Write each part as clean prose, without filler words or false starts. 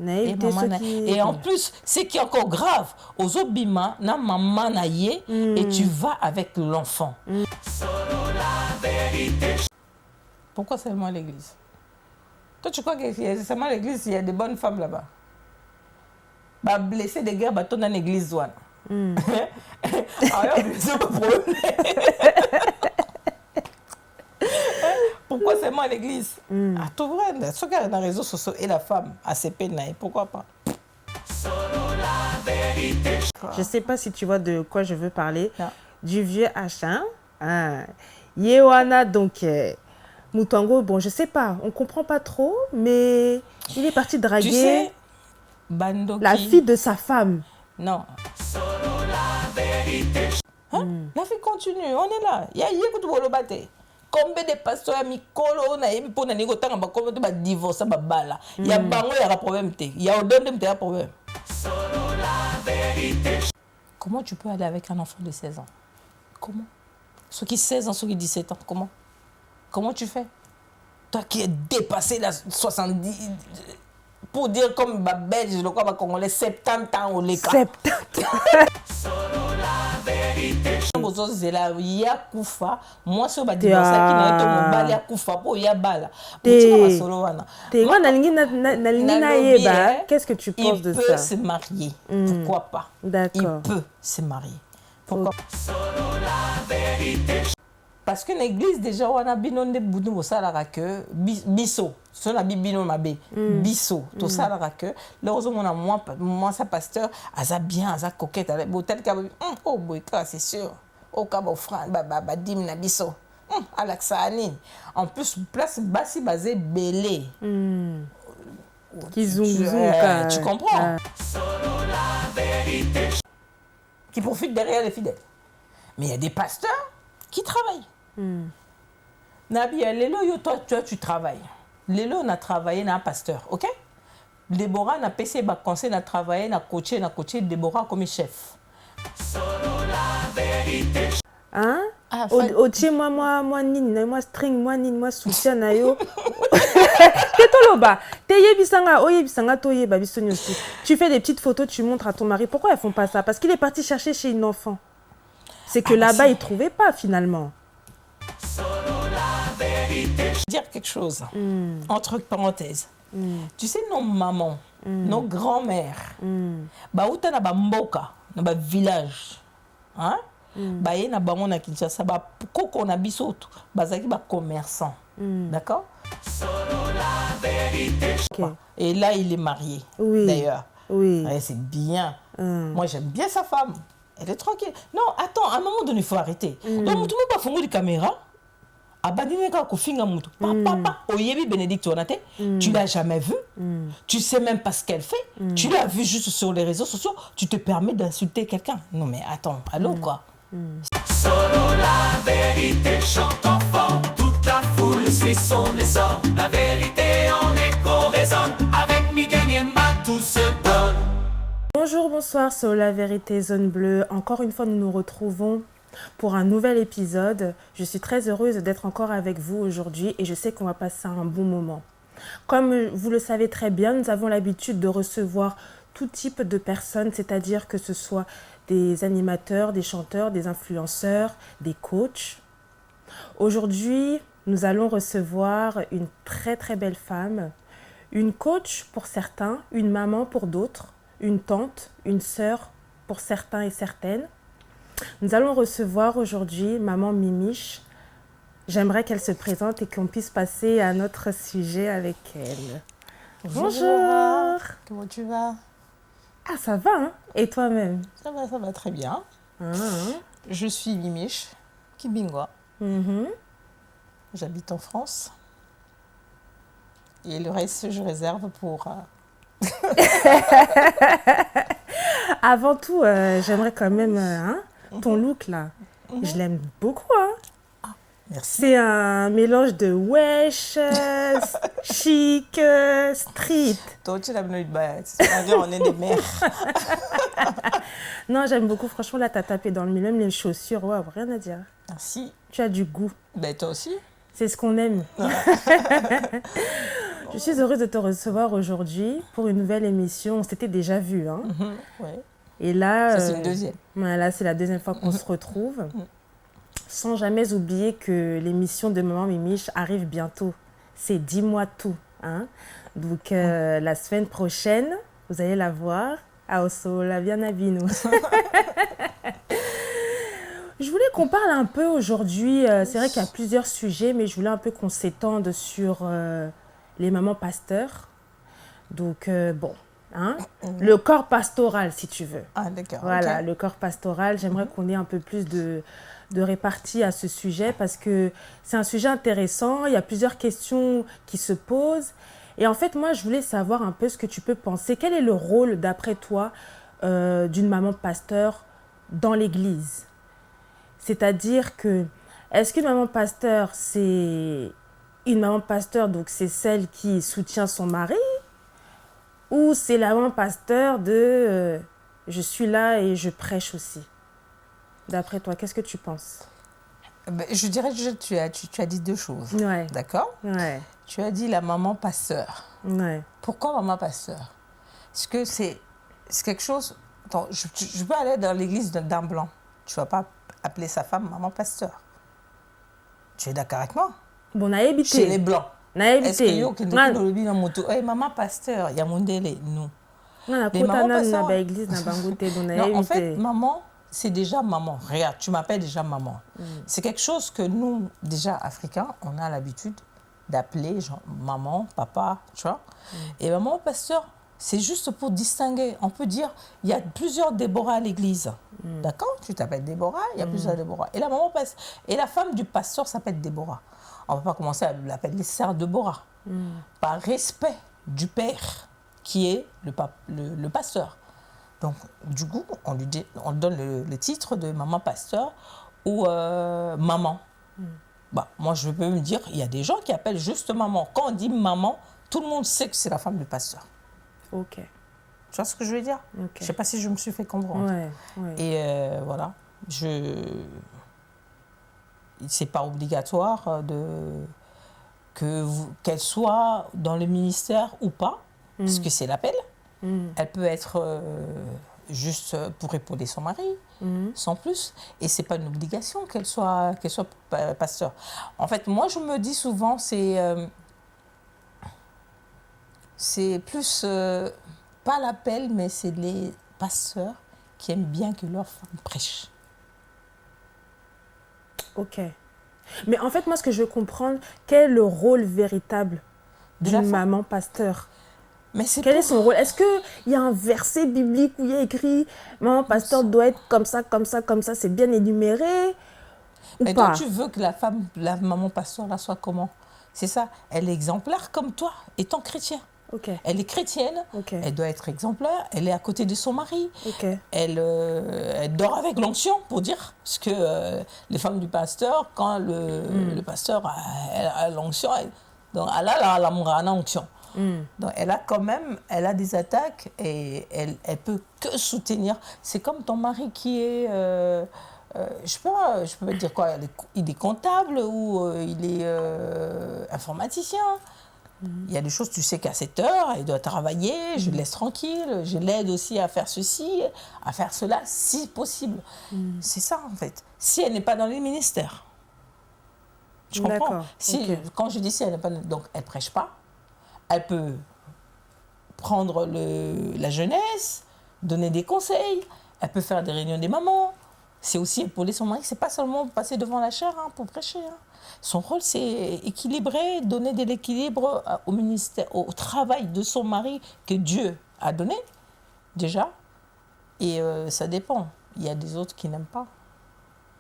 Et en plus, ce qui est encore grave, aux obima, na maman na ye, et tu vas avec l'enfant. Pourquoi seulement à l'église? Toi, tu crois que c'est seulement à l'église, il y a des bonnes femmes là-bas? Bah, blessé de guerre, bah, ton en église, voilà. Pourquoi seulement à l'église? À tout vrai, ce qu'il y a dans les réseaux sociaux et la femme, à ses peines, pourquoi pas? Je ne sais pas si tu vois de quoi je veux parler. Non. Du vieux H1. Yewana, donc, Moutango, bon, je ne sais pas, on ne comprend pas trop, mais il est parti draguer tu sais, Bandoki, la fille de sa femme. Non. Hein? La vie continue, on est là. Il y a combien de pasteurs à Mikolo, on a eu pour nous autant de divorce, il y a bango, il y a un problème. Il y a un problème. Comment tu peux aller avec un enfant de 16 ans? Comment? Ceux qui 16 ans, ceux qui 17 ans, comment? Comment tu fais? Toi qui es dépassé la 70, pour dire comme ma belge, le quoi, congolais, 70 ans au Leka. 70 moi sur ma divorce qui n'a été mon bal ya kufa pour ya bala. Qu'est-ce que tu penses de ça? Il peut se marier. Pourquoi pas? D'accord. Il peut se marier. Pourquoi? Parce que l'église déjà on a binonde boudou au salara que biso son a bibino mabé biso tout ça la que heureusement on a moi sa pasteur aza bien aza coquette avec tel ka oh boy c'est sûr au cabo franc ba dim na biso alaxani en plus place basi basé belé tu comprends qui profite derrière les fidèles. Mais il y a des pasteurs qui travaillent. Nabi, toi tu travailles. Lélo, on a travaillé dans un pasteur, ok? Déborah, on a PC, conseil, on a travaillé, on a coaché Déborah comme chef. Hein? Otie, moi, nine, moi, string, moi, nine, moi, soutien, na yo. Tu fais des petites photos, tu montres à ton mari. Pourquoi elles font pas ça? Parce qu'il est parti chercher chez une enfant. C'est que là-bas, il ne trouvait pas finalement. Dire quelque chose, entre parenthèses. Tu sais, nos mamans, nos grands-mères, bah où t'as na mboka, na village, hein? Bah y na bango na Kinshasa, bah koko na bisoto, bah zaki ba commerçant, d'accord? Okay. Et là, il est marié, d'ailleurs. Oui. Ouais, c'est bien. Moi, j'aime bien sa femme. Elle est tranquille. Non, attends, à un moment donné, il faut arrêter. Donc, tu ne pas faire de caméra. Papa, Oyebi Bénédicte, tu l'as jamais vu. Tu sais même pas ce qu'elle fait. Tu l'as vu juste sur les réseaux sociaux. Tu te permets d'insulter quelqu'un. Non, mais attends, allô, quoi. Solo la vérité chante enfant. Toute la foule suit son essor. La vérité en écho résonne. Avec Miguel Niemba, tout se donne. Bonjour, bonsoir, sur La Vérité Zone Bleue. Encore une fois, nous nous retrouvons pour un nouvel épisode. Je suis très heureuse d'être encore avec vous aujourd'hui et je sais qu'on va passer un bon moment. Comme vous le savez très bien, nous avons l'habitude de recevoir tout type de personnes, c'est-à-dire que ce soit des animateurs, des chanteurs, des influenceurs, des coachs. Aujourd'hui, nous allons recevoir une très très belle femme, une coach pour certains, une maman pour d'autres, une tante, une sœur pour certains et certaines. Nous allons recevoir aujourd'hui maman Mimiche. J'aimerais qu'elle se présente et qu'on puisse passer à notre sujet avec elle. Bonjour. Comment tu vas? Ah, ça va, hein? Et toi-même? Ça va très bien. Je suis Mimiche Kibingwa. J'habite en France. Et le reste, je réserve pour... Avant tout, j'aimerais quand même ton look là. Je l'aime beaucoup. Merci. C'est un mélange de wesh, chic, street. Toi, tu l'as venu de on est des mères. Non, j'aime beaucoup. Franchement, là, tu as tapé dans le milieu. Même les chaussures, ouais, rien à dire. Merci. Tu as du goût. Ben, toi aussi. C'est ce qu'on aime. Je suis heureuse de te recevoir aujourd'hui pour une nouvelle émission. On s'était déjà vu, hein. Ouais. Et là, Ça, c'est une deuxième. Là, c'est la deuxième fois qu'on se retrouve. Sans jamais oublier que l'émission de Maman Mimiche arrive bientôt. C'est Dis-moi tout, hein. Donc, la semaine prochaine, vous allez la voir. À Osso, la Vianabino. Je voulais qu'on parle un peu aujourd'hui. C'est vrai qu'il y a plusieurs sujets, mais je voulais un peu qu'on s'étende sur les mamans pasteurs. Donc, bon, hein, le corps pastoral, si tu veux. Ah, d'accord. Voilà, Ok. le corps pastoral. J'aimerais qu'on ait un peu plus de répartie à ce sujet parce que c'est un sujet intéressant. Il y a plusieurs questions qui se posent. Et en fait, moi, je voulais savoir un peu ce que tu peux penser. Quel est le rôle, d'après toi, d'une maman pasteur dans l'Église? C'est-à-dire que, est-ce qu'une maman pasteur, c'est une maman pasteur, donc c'est celle qui soutient son mari? Ou c'est la maman pasteur de je suis là et je prêche aussi? D'après toi, qu'est-ce que tu penses? Ben, je dirais que tu as dit deux choses. Ouais. D'accord? Ouais, Tu as dit la maman pasteur. ouais. Pourquoi maman pasteur? Parce que c'est quelque chose... Attends, je peux aller dans l'église d'un blanc. Tu ne vas pas appeler sa femme maman pasteur. Tu es d'accord avec moi? Bon, on a Chez habité. les blancs. On a Est-ce que habité. yo qui Ouais. dans le bin en moto, hey, maman pasteur, il y a mon délai. Non. Non, Les mamans pasteurs- na église na bangote, on a Non, en fait, habité. maman, c'est déjà maman. Regarde, tu m'appelles déjà maman. C'est quelque chose que nous, déjà Africains, on a l'habitude d'appeler genre maman, papa, tu vois. Et maman pasteur, c'est juste pour distinguer. On peut dire, il y a plusieurs Déborah à l'église. D'accord? Tu t'appelles Déborah, il y a plusieurs Déborah. Et la maman et la femme du pasteur s'appelle Déborah. On ne va pas commencer à l'appeler sœur Déborah. Par respect du père qui est le pasteur. Donc, du coup, on lui donne le titre de maman pasteur ou maman. Bah, moi, je peux me dire, il y a des gens qui appellent juste maman. Quand on dit maman, tout le monde sait que c'est la femme du pasteur. Ok. Tu vois ce que je veux dire? Ok. Je ne sais pas si je me suis fait comprendre. Ouais, ouais. Et voilà, c'est pas obligatoire qu'elle soit dans le ministère ou pas, parce que c'est l'appel. Elle peut être juste pour épauler son mari, sans plus. Et c'est pas une obligation qu'elle soit pasteur. En fait, moi, je me dis souvent, c'est plus pas l'appel, mais c'est les pasteurs qui aiment bien que leur femme prêche. Ok. Mais en fait, moi, ce que je veux comprendre, quel est le rôle véritable De la d'une femme. maman pasteur? Mais c'est Quel est pour- son rôle? Est-ce qu'il y a un verset biblique où il y a écrit « Maman pasteur doit être comme ça, comme ça, comme ça », c'est bien énuméré ou Mais pas? toi, tu veux que la maman pasteur, là, soit comment? C'est ça. Elle est exemplaire comme toi, étant chrétien. Ok, Elle est chrétienne, ok, elle doit être exemplaire, elle est à côté de son mari. ok. Elle dort avec l'onction, pour dire. Parce que les femmes du pasteur, quand le pasteur a l'onction, donc elle a la onction. Donc elle a des attaques et elle peut que soutenir. C'est comme ton mari qui est, je peux pas dire quoi, il est comptable ou il est informaticien. Il y a des choses, tu sais qu'à cette heure, il doit travailler, je le laisse tranquille, je l'aide aussi à faire ceci, à faire cela, si possible. C'est ça, en fait. Si elle n'est pas dans les ministères. Tu comprends? D'accord, Si, ok. Quand je dis si elle n'est pas... Donc, elle ne prêche pas. Elle peut prendre la jeunesse, donner des conseils. Elle peut faire des réunions des mamans. C'est aussi épauler son mari. C'est pas seulement passer devant la chaire pour prêcher. Son rôle, c'est équilibrer, donner de l'équilibre au ministère, au travail de son mari que Dieu a donné, déjà. Et ça dépend. Il y a des autres qui n'aiment pas.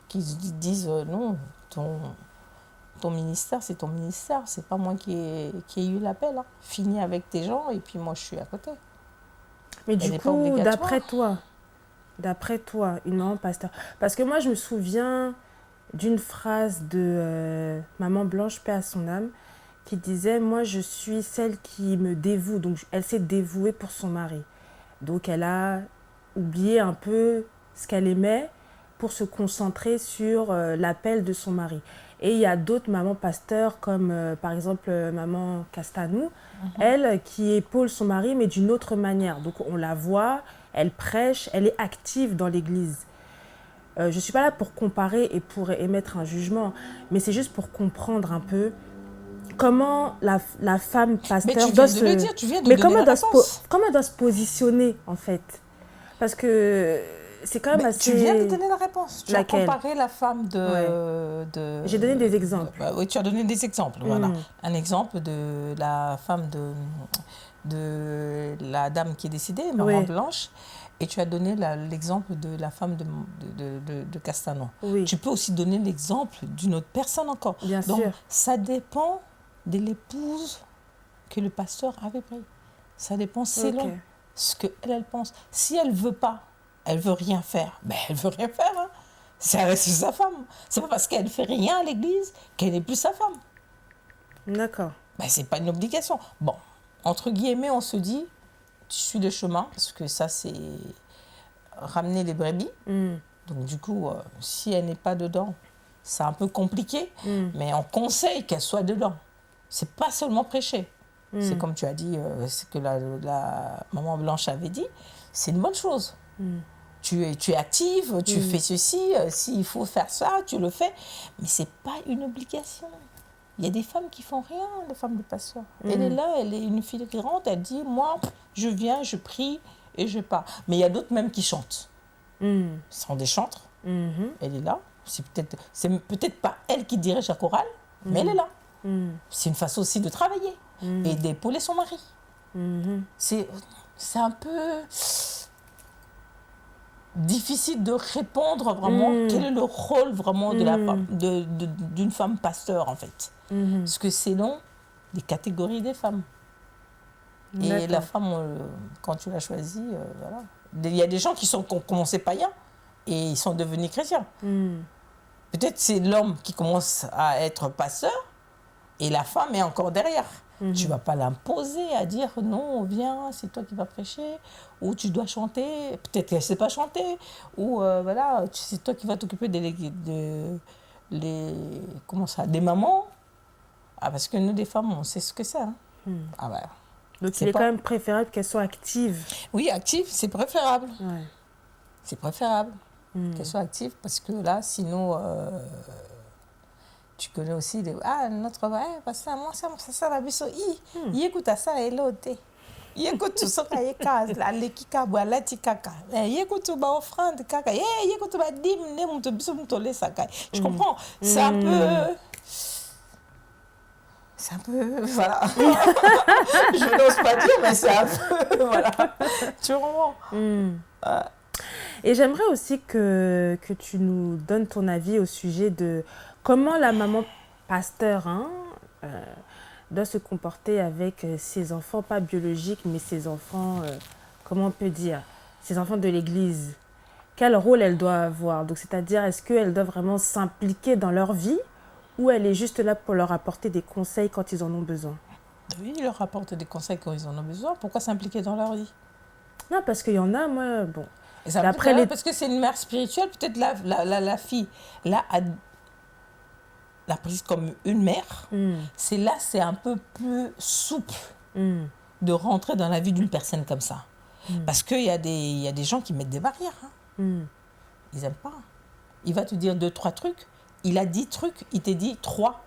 Qui disent non, ton ministère, c'est ton ministère. C'est pas moi qui ai eu l'appel. Finis avec tes gens et puis moi, je suis à côté. Mais Elle du n'est pas coup, obligatoire. d'après toi, une maman pasteur. Parce que moi, je me souviens d'une phrase de Maman Blanche, paix à son âme, qui disait « Moi, je suis celle qui me dévoue. » Donc, elle s'est dévouée pour son mari. Donc, elle a oublié un peu ce qu'elle aimait pour se concentrer sur l'appel de son mari. Et il y a d'autres mamans pasteurs, comme par exemple maman Castanou, elle qui épaule son mari, mais d'une autre manière. Donc on la voit, elle prêche, elle est active dans l'église. Je ne suis pas là pour comparer et pour émettre un jugement, mais c'est juste pour comprendre un peu comment la femme pasteur Mais tu doit viens de le dire, tu viens de mais donner la réponse. comment elle doit se positionner, en fait. Parce que c'est quand même Mais assez... tu viens de donner la réponse. Tu Laquelle? as comparé la femme de... J'ai donné des exemples. Oui, tu as donné des exemples. Voilà. Un exemple de la femme de la dame qui est décédée, Maman Blanche. Et tu as donné l'exemple de la femme de Castanon. Oui. Tu peux aussi donner l'exemple d'une autre personne encore. Bien Donc, sûr. ça dépend de l'épouse que le pasteur avait pris. Ça dépend selon ce qu'elle pense. Si elle ne veut pas, elle ne veut rien faire, ben elle ne veut rien faire. Hein. Ça reste sa femme. Ce n'est pas parce qu'elle ne fait rien à l'église qu'elle n'est plus sa femme. D'accord. Ben, ce n'est pas une obligation. Bon, entre guillemets, on se dit, tu suis le chemin, parce que ça, c'est ramener les brebis. Donc, du coup, si elle n'est pas dedans, c'est un peu compliqué, mais on conseille qu'elle soit dedans. Ce n'est pas seulement prêcher. C'est comme tu as dit, ce que la maman Blanche avait dit, c'est une bonne chose. Tu es active, tu fais ceci, s'il faut faire ça, tu le fais, mais ce n'est pas une obligation. Il y a des femmes qui font rien, les femmes de pasteur. Elle est là, elle est une fille grande, elle dit, moi, je viens, je prie et je pars. Mais il y a d'autres même qui chantent. Ce sont des chantres. Elle est là. C'est peut-être pas elle qui dirige la chorale, mais elle est là. C'est une façon aussi de travailler et d'épauler son mari. C'est un peu difficile de répondre vraiment quel est le rôle vraiment de la femme, d'une femme pasteur en fait. Parce que c'est selon les catégories des femmes. Et la femme, quand tu l'as choisie, voilà. Il y a des gens qui ont commencé païens et ils sont devenus chrétiens. Peut-être c'est l'homme qui commence à être pasteur et la femme est encore derrière. Tu ne vas pas l'imposer à dire non, viens, c'est toi qui vas prêcher, ou tu dois chanter, peut-être qu'elle ne sait pas chanter, ou voilà, c'est toi qui vas t'occuper des mamans. Ah, parce que nous, des femmes, on sait ce que c'est. Hein. Ah, ouais. Donc il est quand même préférable qu'elle soit active. Oui, active, c'est préférable. Ouais. C'est préférable qu'elle soit active, parce que là, sinon... tu connais aussi notre parce que moi ça va biso il écoute ça et l'autre il écoute tout ça qu'il case la lekika boala tikaka il écoute ba offrande kaka il écoute ba dim ne muto biso muto le sakai je comprends c'est un peu voilà je n'ose pas dire mais c'est un peu voilà tu comprends. Et j'aimerais aussi que tu nous donnes ton avis au sujet de comment la maman pasteur doit se comporter avec ses enfants, pas biologiques, mais ses enfants, comment on peut dire, ses enfants de l'église. Quel rôle elle doit avoir? Donc, c'est-à-dire, est-ce qu'elle doit vraiment s'impliquer dans leur vie ou elle est juste là pour leur apporter des conseils quand ils en ont besoin? Oui, ils leur apportent des conseils quand ils en ont besoin. Pourquoi s'impliquer dans leur vie? Non, parce qu'il y en a, moi, bon... Après, parce que c'est une mère spirituelle, peut-être la fille là l'a prise comme une mère. C'est un peu plus souple de rentrer dans la vie d'une personne comme ça. Parce qu'il y a des gens qui mettent des barrières. Hein. Ils n'aiment pas. Il va te dire 2-3 trucs. Il a 10 trucs, il te dit 3.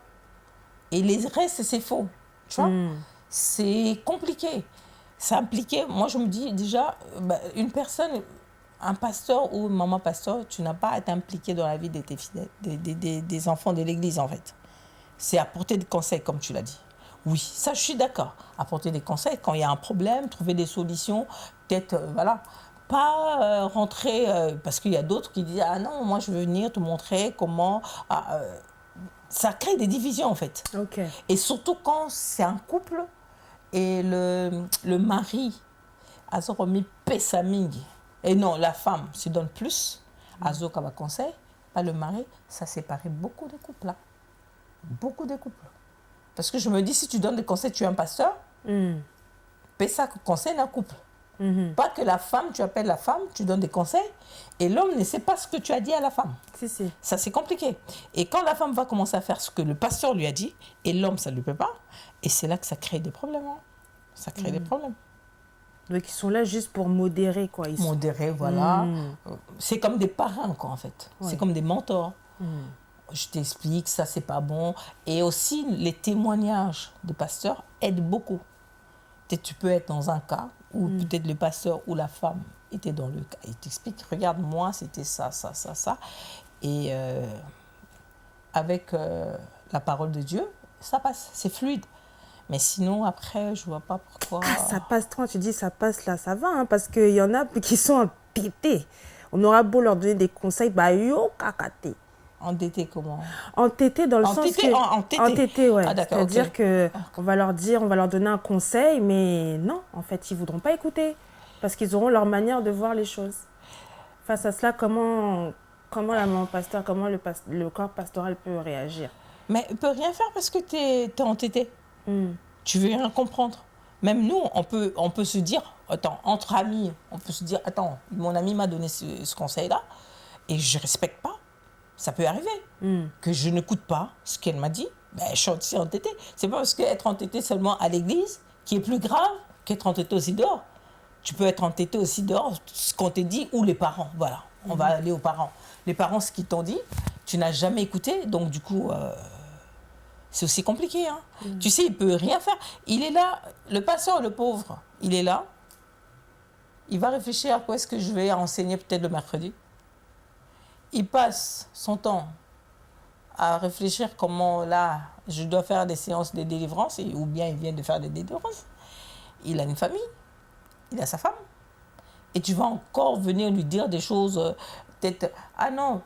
Et les restes, c'est faux. Tu vois? C'est compliqué. C'est impliqué. Moi, je me dis déjà, une personne... Un pasteur ou une maman pasteur, tu n'as pas à t'impliquer dans la vie de tes fidèles, des enfants de l'église, en fait. C'est apporter des conseils, comme tu l'as dit. Oui, ça, je suis d'accord. Apporter des conseils quand il y a un problème, trouver des solutions, peut-être, voilà. Pas rentrer, parce qu'il y a d'autres qui disent « Ah non, moi, je veux venir te montrer comment... ça crée des divisions, en fait. Okay. Et surtout quand c'est un couple et le mari a remis Pessaming. Et non, la femme se donne plus à Zokaba conseil, pas le mari, ça séparait beaucoup de couples là. Beaucoup de couples. Parce que je me dis, si tu donnes des conseils, tu es un pasteur, Pessa conseille un couple. Pas que la femme, tu appelles la femme, tu donnes des conseils, et l'homme ne sait pas ce que tu as dit à la femme. Si. Ça, c'est compliqué. Et quand la femme va commencer à faire ce que le pasteur lui a dit, et l'homme, ça ne lui plaît pas, et c'est là que ça crée des problèmes. Hein. Ça crée des problèmes. Donc, ils sont là juste pour modérer, quoi. Modérer, voilà. C'est comme des parrains, quoi, en fait. Ouais. C'est comme des mentors. Je t'explique, ça, c'est pas bon. Et aussi, les témoignages des pasteurs aident beaucoup. Peut-être tu peux être dans un cas où peut-être le pasteur ou la femme était dans le cas. Il t'explique, regarde, moi, c'était ça. Et avec la parole de Dieu, ça passe, c'est fluide. Mais sinon, après, je vois pas pourquoi... Ah, ça passe, quand tu dis ça passe là, ça va, hein, parce qu'il y en a qui sont entêtés. On aura beau leur donner des conseils, bah yo, kakate. Entêté comment? Entêté dans le sens que... Entêté, ouais. Ah, d'accord, c'est-à-dire ok. que on va leur donner un conseil, mais non, en fait, ils voudront pas écouter. Parce qu'ils auront leur manière de voir les choses. Face à cela, comment la maman pasteur, comment le corps pastoral peut réagir? Mais il peut rien faire parce que t'es entêté. Tu veux rien comprendre. Même nous, on peut se dire, attends, entre amis, on peut se dire, attends, mon ami m'a donné ce conseil-là et je respecte pas. Ça peut arriver que je n'écoute pas ce qu'elle m'a dit. Ben, je suis aussi entêtée. C'est pas parce qu'être entêté seulement à l'église qui est plus grave qu'être entêté aussi dehors. Tu peux être entêté aussi dehors, ce qu'on t'a dit, ou les parents. Voilà, on va aller aux parents. Les parents, ce qu'ils t'ont dit, tu n'as jamais écouté, donc du coup... c'est aussi compliqué. Hein. Tu sais, il ne peut rien faire. Il est là, le pasteur, le pauvre, il est là. Il va réfléchir à quoi est-ce que je vais enseigner peut-être le mercredi. Il passe son temps à réfléchir comment, là, je dois faire des séances de délivrance, ou bien il vient de faire des délivrances. Il a une famille, il a sa femme. Et tu vas encore venir lui dire des choses, peut-être, ah non,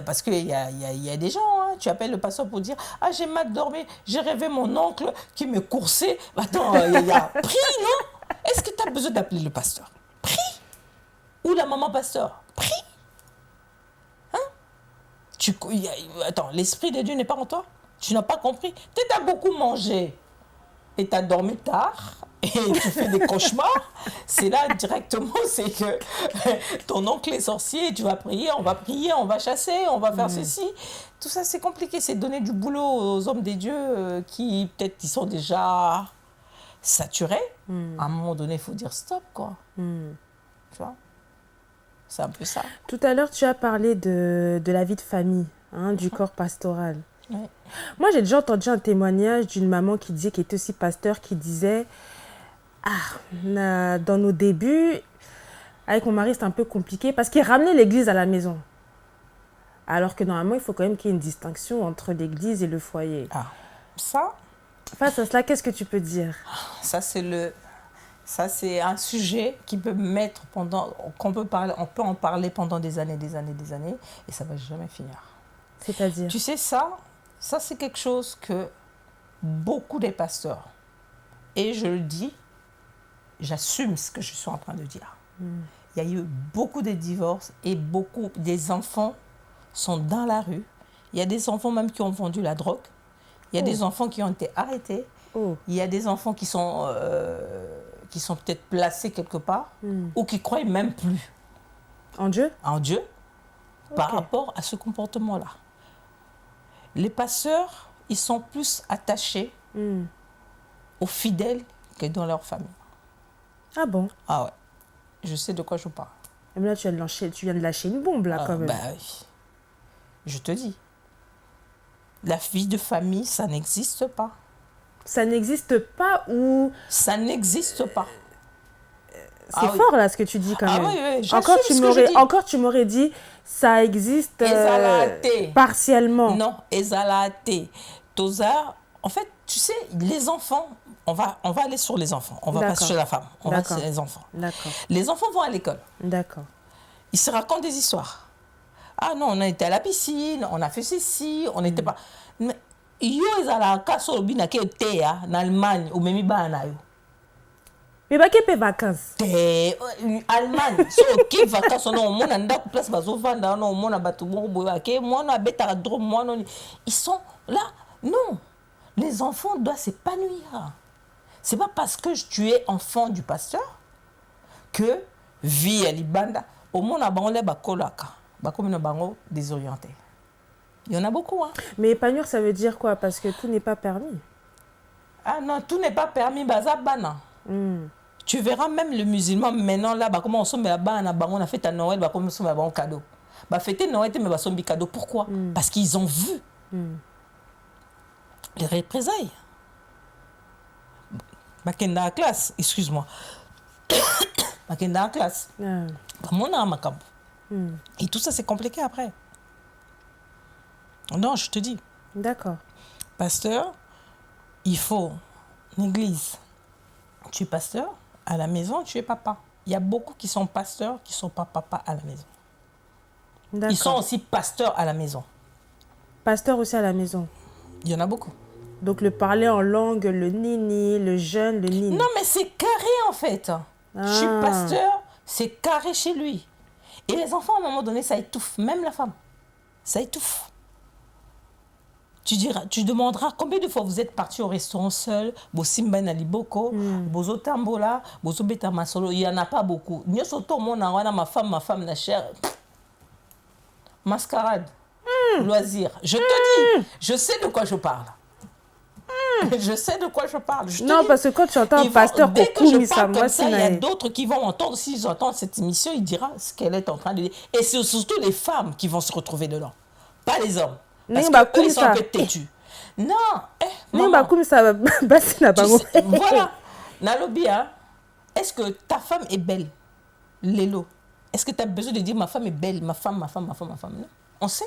parce qu'il y a des gens, hein, tu appelles le pasteur pour dire « Ah, j'ai mal dormi, j'ai rêvé mon oncle qui me coursait. » Attends, il y a prie, non? Est-ce que tu as besoin d'appeler le pasteur? Prie. Ou la maman pasteur? Prie. Hein? Attends, l'Esprit de Dieu n'est pas en toi? Tu n'as pas compris? Peut-être tu as beaucoup mangé et tu as dormi tard et tu fais des cauchemars. C'est là directement, c'est que ton oncle est sorcier, tu vas prier, on va chasser, on va faire ceci. Tout ça, c'est compliqué. C'est donner du boulot aux hommes des dieux qui, peut-être, ils sont déjà saturés. À un moment donné, il faut dire stop, quoi. Tu vois? C'est un peu ça. Tout à l'heure, tu as parlé de la vie de famille, hein, du corps pastoral. Ouais. Moi, j'ai déjà entendu un témoignage d'une maman qui était aussi pasteur, qui disait « Ah, dans nos débuts, avec mon mari, c'était un peu compliqué parce qu'il ramenait l'église à la maison. » Alors que normalement, il faut quand même qu'il y ait une distinction entre l'église et le foyer. Ah, ça... Face à cela, qu'est-ce que tu peux dire? Ça, c'est un sujet qui peut mettre on peut en parler pendant des années, et ça ne va jamais finir. C'est-à-dire? Tu sais, ça c'est quelque chose que beaucoup des pasteurs, et je le dis, j'assume ce que je suis en train de dire. Il y a eu beaucoup de divorces et beaucoup des enfants sont dans la rue. Il y a des enfants même qui ont vendu la drogue. Il y a des enfants qui ont été arrêtés. Il y a des enfants qui sont peut-être placés quelque part ou qui croient même plus en Dieu. Par rapport à ce comportement-là. Les pasteurs, ils sont plus attachés aux fidèles que dans leur famille. Ah bon? Ah ouais. Je sais de quoi je parle. Mais là, tu viens de lâcher une bombe, là, quand même. Bah oui. Je te dis. La vie de famille, ça n'existe pas. Ça n'existe pas ou... Ça n'existe pas. C'est fort, là, ce que tu dis, quand même. Oui. Encore, tu m'aurais dit, ça existe partiellement. Non, ezalate. Toza, en fait, tu sais, les enfants, on va aller sur les enfants. On va pas sur la femme. On va sur les enfants. D'accord. Les enfants vont à l'école. D'accord. Ils se racontent des histoires. Ah non, on a été à la piscine, on a fait ceci, on n'était pas... Mais, yo, ezalaka so bina ke te ya, en Allemagne, ou même bana yo. Mais pas que vacances. Allemagne, so que vacances on a ndako place bazo vanda on mona batu bo boya ke mona beta dro mona ils sont là. Non. Les enfants doivent s'épanouir. C'est pas parce que tu es enfant du pasteur que vie ya libanda au monde a bango le bakolaka bakomi na bango désorienté. Il y en a beaucoup hein. Mais épanouir ça veut dire quoi? Parce que tout n'est pas permis. Ah non, tout n'est pas permis baza bana. Tu verras même le musulman maintenant là comment on sombe la bana bango na fête à Noël comme on sombe la bango cadeau. Ba fêter Noël mais ba sombi cadeau pourquoi? Parce qu'ils ont vu les représailles. Bakenda en classe, excuse-moi. Bakenda en classe. Mon âme et tout ça c'est compliqué après. Non, je te dis. D'accord. Pasteur, il faut une église. Tu es pasteur, à la maison, tu es papa. Il y a beaucoup qui sont pasteurs, qui ne sont pas papa à la maison. D'accord. Ils sont aussi pasteurs à la maison. Pasteurs aussi à la maison. Il y en a beaucoup. Donc le parler en langue, le nini, le jeune, le nini. Non, mais c'est carré en fait. Je suis pasteur, c'est carré chez lui. Et les enfants, à un moment donné, ça étouffe. Même la femme. Ça étouffe. Tu demanderas combien de fois vous êtes parti au restaurant seul, Bosimba na Liboko, Bozo Tambola, Bozo Beta Masolo. Il n'y en a pas beaucoup. N'y surtout mon ma femme, la chère. Mascarade, loisir. Je te dis, je sais de quoi je parle. Je sais de quoi je parle. Non, parce que quand tu entends un pasteur, dès que je parle comme ça, il y a il d'autres qui vont entendre. S'ils entendent cette émission, ils diront ce qu'elle est en train de dire. Et c'est surtout les femmes qui vont se retrouver dedans, pas les hommes. Parce qu'eux, ils sont un peu têtus. Non, maman, voilà. Nalobia, est-ce que ta femme est belle? Lélo. Est-ce que tu as besoin de dire ma femme est belle, ma femme? Non. On sait.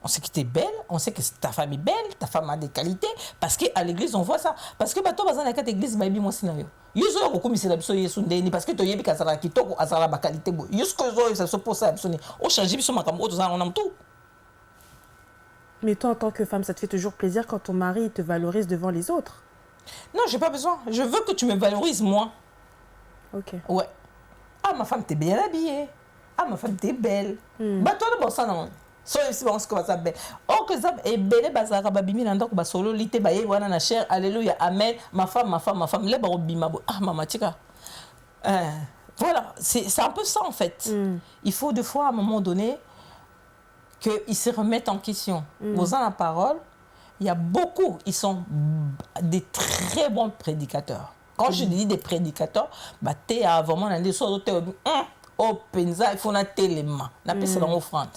On sait que tu es belle, on sait que ta femme est belle, ta femme a des qualités, parce qu'à l'église, on voit ça. Parce que toi, dans la église, je moi scénario. Parce que tu as des qualités. Mais toi, en tant que femme, ça te fait toujours plaisir quand ton mari te valorise devant les autres? Non, j'ai pas besoin. Je veux que tu me valorises, moi. Ok. Ouais. Ah, ma femme, t'es bien habillée. Ah, ma femme, t'es belle. Bah, toi, bon, ça, non. So ici on se commence à belle. Oh que ça est belle bazara babimi nando ko basolo lité baye wana na cher alléluia amen ma femme les baro bima ah mama tika. Voilà, c'est un peu ça en fait. Il faut des fois à un moment donné que ils se remettent en question. Osant la parole, il y a beaucoup, ils sont des très bons prédicateurs. Quand je dis des prédicateurs, bah t'es vraiment dans des choses au penza il faut na téléma, na pesa dans offrande.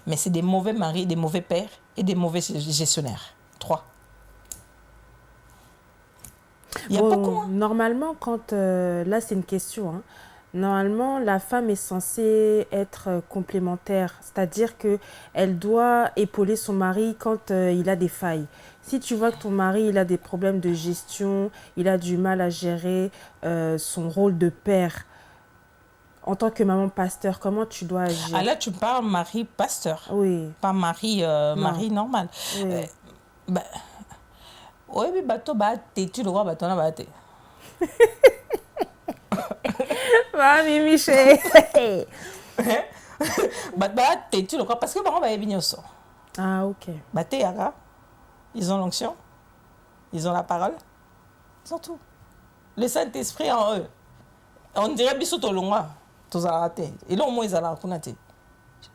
Mais c'est des mauvais maris, des mauvais pères et des mauvais gestionnaires. 3. Il y a beaucoup. Hein. Normalement, quand... là, c'est une question. Hein. Normalement, la femme est censée être complémentaire. C'est-à-dire qu'elle doit épauler son mari quand il a des failles. Si tu vois que ton mari il a des problèmes de gestion, il a du mal à gérer son rôle de père, en tant que maman pasteur, comment tu dois agir? Ah là, tu parles mari pasteur. Oui. Pas mari, mari normal. Oui. Oui, mais bateau, tu le vois, bateau, là, bateau. Mami Michel. Tu le crois parce que maman va y venir au sort. Ah, ok. Bateau, ils ont l'onction, ils ont la parole, ils ont tout. Le Saint-Esprit en eux. On dirait bisous au long. Et là, au moins, ils allaient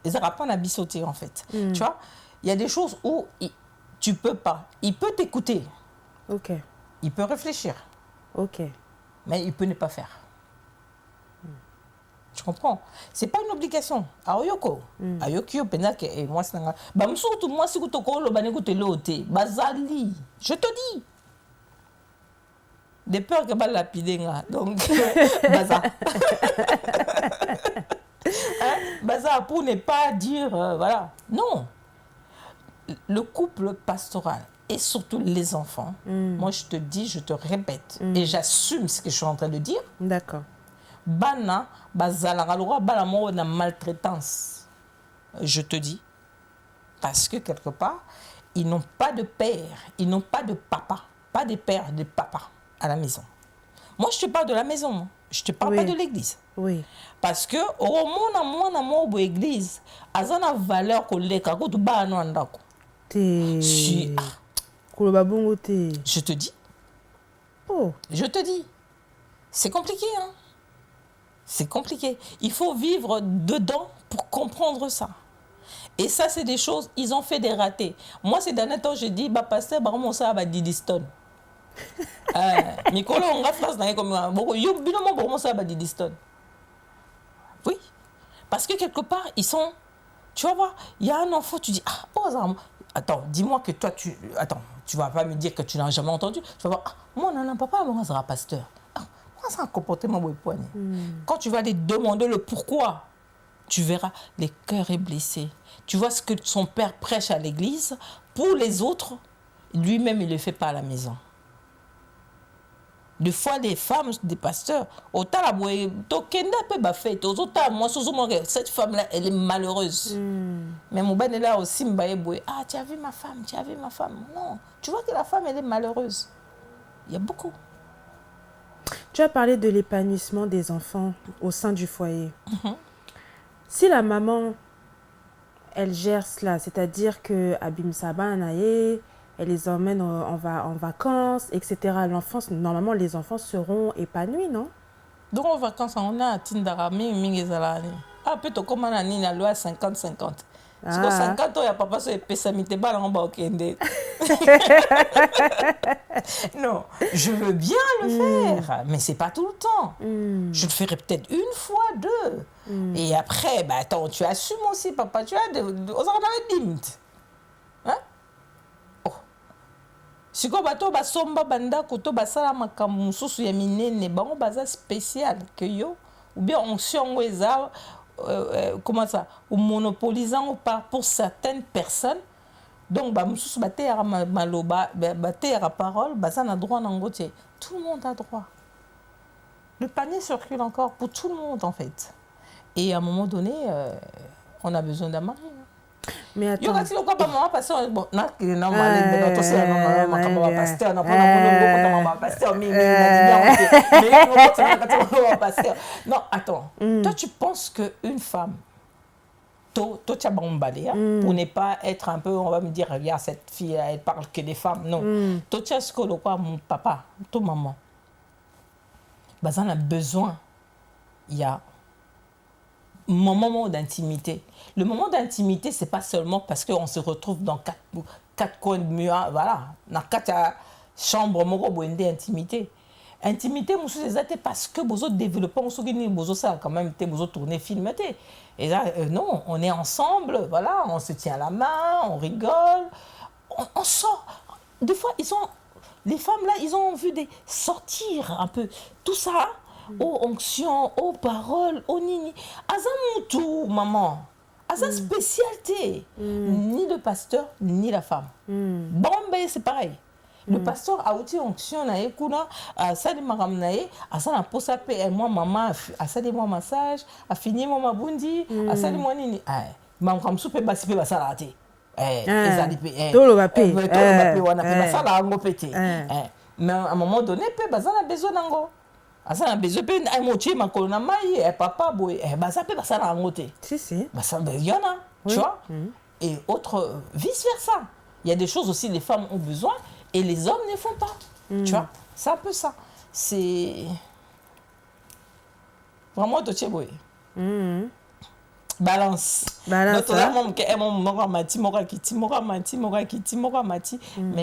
ils n'arrêtent pas à bissoter, en fait. Tu vois, il y a des choses où tu ne peux pas. Il peut t'écouter. Ok. Il peut réfléchir. Ok. Mais il peut ne pas faire. Tu comprends? Ce n'est pas une obligation. Aoyoko. Aoyoko, et moi, c'est un... moi, si tu bazali. Je te dis. Des peurs que mal lapider. Donc, bazar. Bazar pour ne pas dire, voilà. Non. Le couple pastoral et surtout les enfants, moi je te dis, je te répète, et j'assume ce que je suis en train de dire. D'accord. Bana, bazala, bana mo na maltraitance. Je te dis. Parce que quelque part, ils n'ont pas de père, ils n'ont pas de papa, pas de père, de papa à la maison. Moi, je te parle de la maison, je te parle pas de l'église. Oui. Parce que au moment où l'église a une valeur que les kakou tu ba no andako. Je te dis. Oh. Je te dis. C'est compliqué, hein. C'est compliqué. Il faut vivre dedans pour comprendre ça. Et ça, c'est des choses, ils ont fait des ratés. Moi, ces derniers temps, je dis, bah, pasteur, bah, comment ça va Didiston? Mikolo, on va faire ça comme yo, binomo, comment ça va Didiston? Oui. Parce que quelque part, ils sont. Tu vas voir, il y a un enfant, tu dis, ah, oh, attends, dis-moi que toi, attends, tu vas pas me dire que tu n'as jamais entendu. Tu vas voir, ah, moi, non, papa, moi, ça sera pasteur. Ah, moi, ça a un comportement poignet. Quand tu vas lui demander le pourquoi, tu verras, le cœur est blessé. Tu vois ce que son père prêche à l'église, pour les autres, lui-même, il ne le fait pas à la maison. Des fois, des femmes, des pasteurs, autant la cette femme-là, elle est malheureuse. Mais mon ben est là aussi, ah, tu as vu ma femme, tu as vu ma femme. Non, tu vois que la femme, elle est malheureuse. Il y a beaucoup. Tu as parlé de l'épanouissement des enfants au sein du foyer. Si la maman, elle gère cela, c'est-à-dire que Abim Sabanaye, elle les emmène en vacances, etc. Normalement, les enfants seront épanouis, non? Donc, en vacances, on a Tindara, Mingezalani. Ah, peut-être comme on a la loi 50-50. Parce que 50 ans, il n'y a pas de pessamité, en bas au Kende. Non, je veux bien le faire, mais ce n'est pas tout le temps. Je le ferai peut-être une fois, deux. Et après, bah, attends, tu assumes aussi, papa. Tu as des limites. Hein? Oh. Si tu as des somba banda, tu as sala makambu mususu ya minene, bango baza spécial que yo, ou bien onction weza, comment ça, ou monopolisant pour certaines personnes. Donc, bah, mususu bate ya maloba, bate ya parole, baza na droit nangote. Tout le monde a droit. Le panier circule encore pour tout le monde en fait. Et à un moment donné, on a besoin d'un mari. Mais attends. Yo kasi lokwa ba mama pasteur bon na na pasteur. Non, attends. Toi tu penses que une femme toi tu as bombardé pour ne pas être un peu, on va me dire, regarde cette fille elle parle que des femmes. Non. Toi tu as ce que lokwa mon papa, ton maman. Bah ça on a besoin. Il y a moment d'intimité. Le moment d'intimité, c'est pas seulement parce qu'on se retrouve dans quatre coins de mur, voilà, dans quatre chambres, d'intimité. Intimité, c'est parce que vous autres développez, vous ça quand même, vous autres tournez, filmez. Et là, non, on est ensemble, voilà, on se tient la main, on rigole, on sort. Des fois, les femmes là, ils ont envie de sortir un peu. Tout ça, aux onctions, aux paroles, aux nini. Azamutu, maman. Asa spécialité. Ni le pasteur, ni la femme. Bon, ben c'est pareil. Le pasteur a outil onction na ekuna, ça de maram nae, asa na posa pe moi maman, asa de moi massage, a fini moi mabundi, asa de moi nini. Mam kam soupe basi pe basa la te. Ezali pe. Tolo ba pe. Tolo ba pe wana pe basa la ngo pété. Mais à un moment donné pe basa na besoin nango. Asa na besoin pe ay mochi makolo na mai papa boy basa pe basa la ngo te. Si. Basa be yona, tu vois? Et autre vice versa. Il y a des choses aussi les femmes ont besoin et les hommes ne font pas. Tu vois? C'est un peu ça. C'est vraiment de boy. Balance. Mais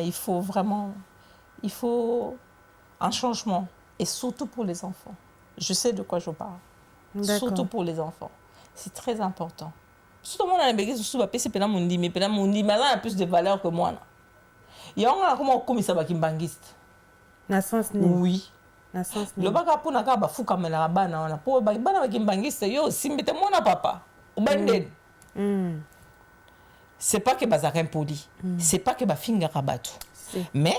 il faut vraiment, il faut un changement. Et surtout pour les enfants. Je sais de quoi je parle. Surtout pour les enfants. C'est très important. Surtout moi, dans les bégues, je suis pas mundi, mais a plus de valeur que moi. Il y a un comment comme ça bakimbangiste. Na sens ni. Oui. Na sens ni. Le baka pour naka ba fuka mela bana wana pour bana bakimbangiste yo simbete mona papa. Ubanden. C'est pas que bazaka impoli. C'est pas que ba finga rabatu. Mais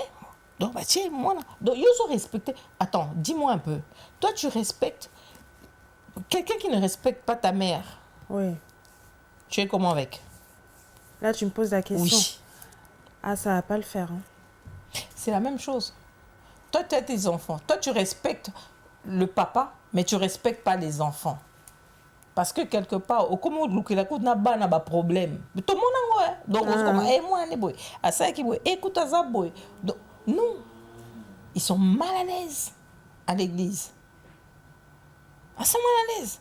donc bah tiens moi donc ils ont respecté. Attends, dis-moi un peu. Toi tu respectes quelqu'un qui ne respecte pas ta mère. Oui. Tu es comment avec? Là tu me poses la question. Oui. Ah, ça va pas le faire. Hein. C'est la même chose. Toi, tu as tes enfants. Toi, tu respectes le papa, mais tu ne respectes pas les enfants. Parce que quelque part, au comment il n'a pas problème. Tout le monde a donc, moi, écoute ça, boy. Non. Ils sont mal à l'aise à l'église. asa mwana à l'aise.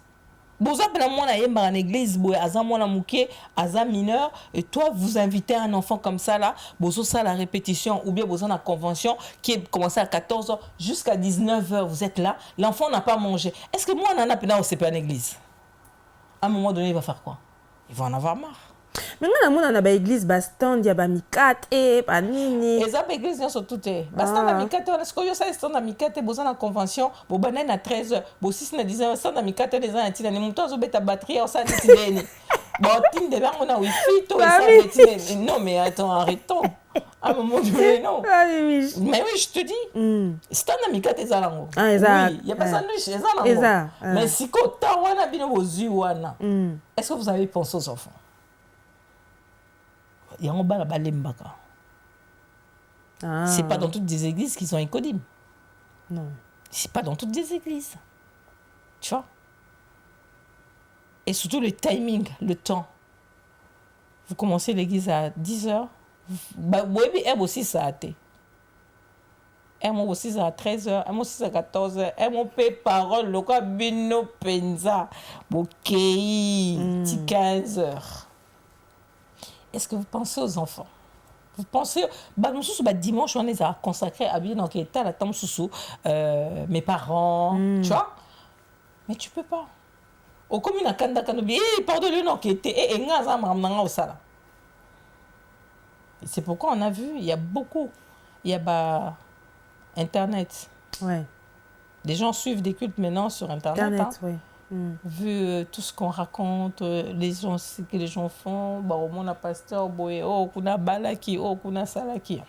Boza pena mwana yemba en église, boy aza mwana muke, aza mineur, et toi vous invitez un enfant comme ça là, bozo ça la répétition ou bien bozo la convention qui est commencé à 14h jusqu'à 19h, vous êtes là, l'enfant n'a pas mangé. Est-ce que moi on en a pena au CP en église? À un moment donné, il va faire quoi? Il va en avoir marre. Mais moi, on a une église, stand, il y a une mikate, pas nini. Et ça, l'église, ils sont toutes. Stand à mikate, est-ce que ça stand à mikate, vous avez une convention, vous avez à 13h, vous 6 à 10h, stand à mikate, les gens, ils ont tout ta batterie, ça, ils bon, tu de là, on a wifi, tout ça, non, mais attends, arrêtons. À un moment donné, non. Mais oui, je te dis, stand à mikate, ils ont ah, exact. Oui, il y a pas sandwich, ils ont mais si quand tu as bien vos yeux, est-ce que vous avez pensé aux enfants? Il y a un bal à Balembaka. C'est pas dans toutes les églises qu'ils ont un codim. Non. C'est pas dans toutes les églises. Tu vois? Et surtout le timing, le temps. Vous commencez l'église à 10h. Oui, elle aussi, ça a été. Elle aussi, à 13h. Elle aussi, à 14h. Elle m'a fait parole. Le quoi, bino penza. Bokei. 15h. Est-ce que vous pensez aux enfants? Vous pensez, dimanche, on les a consacrés à bien dans l'état, la tante Soussou, mes parents, tu vois? Mais tu peux pas. Au commun à Kanda Kanobi, pardonne-le, non, qui était, et c'est pourquoi on a vu, il y a beaucoup, il y a Internet. Ouais. Les gens suivent des cultes maintenant sur Internet. Oui. Vu tout ce qu'on raconte, les gens, ce que les gens font, bah, au moins, pasteur, kuna balaki, kuna salaki.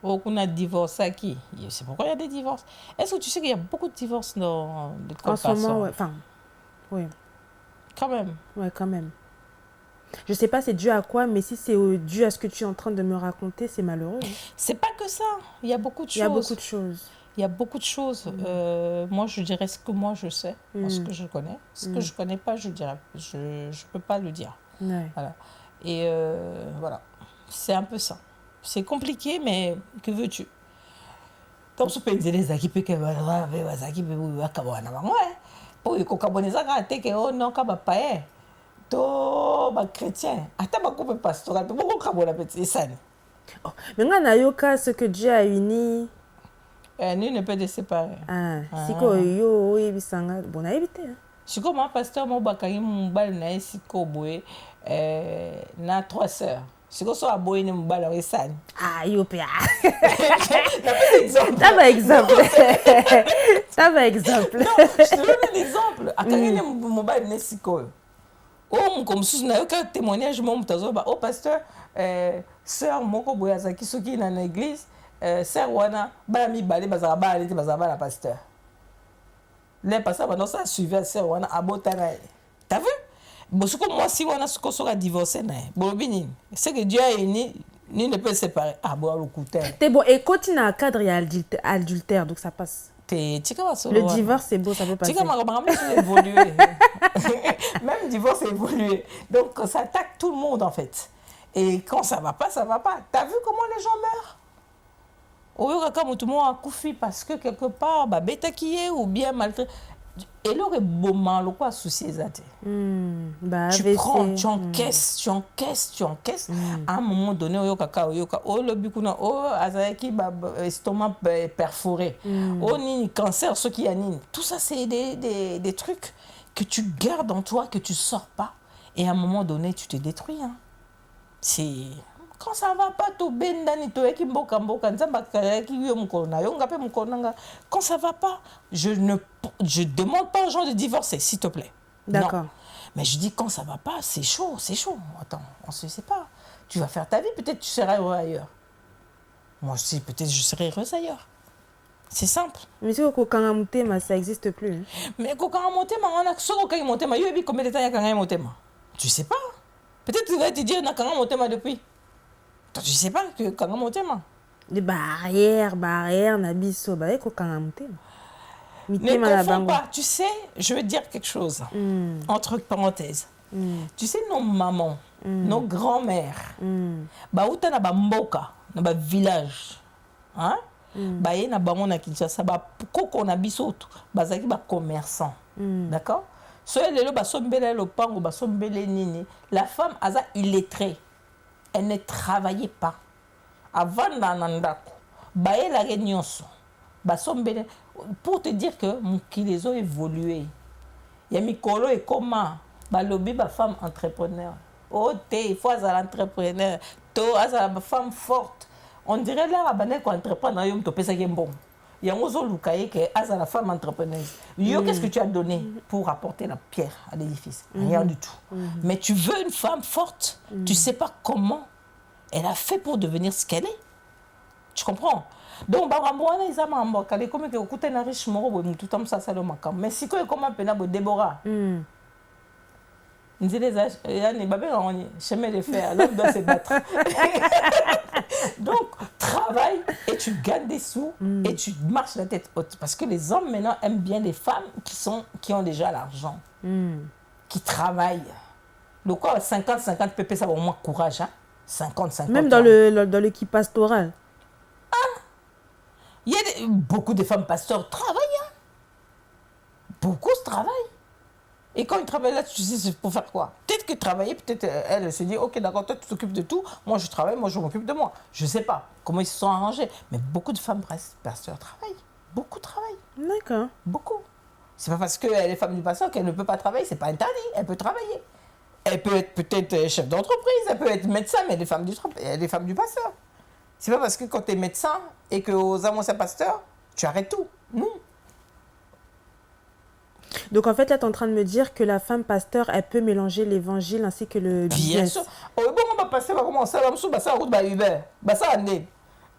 Kuna divorçaki. C'est pourquoi il y a des divorces. Est-ce que tu sais qu'il y a beaucoup de divorces dans le en ce moment, ouais. Enfin, oui. Quand même. Ouais, quand même. Je sais pas c'est dû à quoi, mais si c'est dû à ce que tu es en train de me raconter, c'est malheureux. C'est pas que ça. Il y a beaucoup de choses. Il y a beaucoup de choses. Il y a beaucoup de choses. Moi, je dirais ce que moi, je sais, ce que je connais. Ce que je ne connais pas, je dirais. Je ne peux pas le dire. Ouais. Voilà. Et voilà. C'est un peu ça. C'est compliqué, mais que veux-tu? Comme ce pays des équipes qui pour que non, to ba chrétien. Ata ba coupe pastoral, beaucoup kabona petit ça. Mais on a eu ce que Dieu a uni. Nul ne peut te séparer. Siko yo bisanga bon a évité. Siko mon pasteur mon bakari mon bal na siko boye na 3 sœurs. Siko so aboye ne mon bal o san. Yo pe. Ça va exemple. Ça va exemple. Non, je te donne un exemple. Akari ne mon bal ne siko. Oh comme sous na yo ka témoignage mon mutazo ba oh pasteur sœur moko boye azaki soki na église. Sœur wana ba mi balé bazaba ba aller bazaba la pasteur. Les pasteurs maintenant ça suivait sœur wana abotana. T'as vu? Bosoko moi si wana soko soka divorcé na. Bolobini, c'est que Dieu a uni ni ne peut séparer. Bon le couteau. T'es bon et continue à cadre et adultère donc ça passe. Le divorce c'est beau ça peut passer. Évoluer. Même divorce évolué. Donc ça attaque tout le monde en fait. Et quand ça va pas, ça va pas. T'as vu comment les gens meurent? Tout le monde a couffé parce que quelque part, bêta qui est ou bien maltraité. Et là, il y a beaucoup de soucis. Tu prends, tu encaisses. À un moment donné, il y a l'estomac perforé. Il cancer, ce qui y a. Tout ça, c'est des trucs que tu gardes en toi, que tu ne sors pas. Et à un moment donné, tu te détruis. C'est... Quand ça va pas, quand ça va pas, je demande pas aux gens de divorcer, s'il te plaît. D'accord. Non. Mais je dis quand ça va pas, c'est chaud. Attends, on se sait pas. Tu vas faire ta vie, peut-être tu seras heureux ailleurs. Moi aussi, peut-être je serai heureuse ailleurs. C'est simple. Mais si ça n'existe plus. Mais tu sais pas. Peut-être que tu vas te dire depuis. Tu sais pas que Kangamotema. Les barrières, Nabiso, ne confonds pas. Tu sais, je veux dire quelque chose, entre parenthèses. Tu sais, nos mamans, nos grands-mères, où tu as mboka, dans le village, hein? baye na bango na Kinshasa bakoko na biso bazaki commerçant. D'accord? Soyez lelo basombele lopango basombele nini. La femme aza illettrée. Elle ne travaillait pas. Avant nanandako baye la nyonso basombele pour te dire que qu'ils ont évolué. Ya mikolo et comment balobi ba femme entrepreneur. Oh il faut être entrepreneur. To azala ba femme forte. On dirait là la ko entreprendre yo to pesa ke bon. Yango zo lukaye ke azala femme entrepreneuse. Yo qu'est-ce que tu as donné pour apporter la pierre à l'édifice? Rien du tout. Mais tu veux une femme forte, tu sais pas comment elle a fait pour devenir ce qu'elle est. Tu comprends? Donc, ils ont dit comme que écoutez na riche moro tout comme ça le makam. Mais si quoi comment pena Déborah. Nous les yani babé on chemin de fer, l'homme doit se battre. Donc, travaille et tu gagnes des sous et tu marches la tête haute parce que les hommes maintenant aiment bien les femmes qui ont déjà l'argent. Qui travaillent. Donc quoi 50-50 pp ça va au moins courage hein. 50-50. Même dans l'équipe pastorale. Il y a beaucoup de femmes pasteurs travaillent. Hein. Beaucoup travaillent. Et quand ils travaillent là, tu sais, c'est pour faire quoi? Peut-être que travailler, peut-être elle se dit, ok, d'accord, toi tu t'occupes de tout, moi je travaille, moi je m'occupe de moi. Je ne sais pas comment ils se sont arrangés. Mais beaucoup de femmes pasteurs travaillent. Beaucoup travaillent. D'accord. Beaucoup. C'est pas parce qu'elle est femme du pasteur qu'elle ne peut pas travailler. C'est pas interdit. Elle peut travailler. Elle peut être peut-être chef d'entreprise, elle peut être médecin, mais elle est des femmes du pasteur. C'est pas parce que quand tu es médecin et qu'aux amours pasteur, tu arrêtes tout. Non. Donc en fait, là, tu es en train de me dire que la femme pasteur, elle peut mélanger l'évangile ainsi que le business. Bien sûr. Oh, bon, on va passer, on va commencer à la ça route by Uber. Bah ça, année.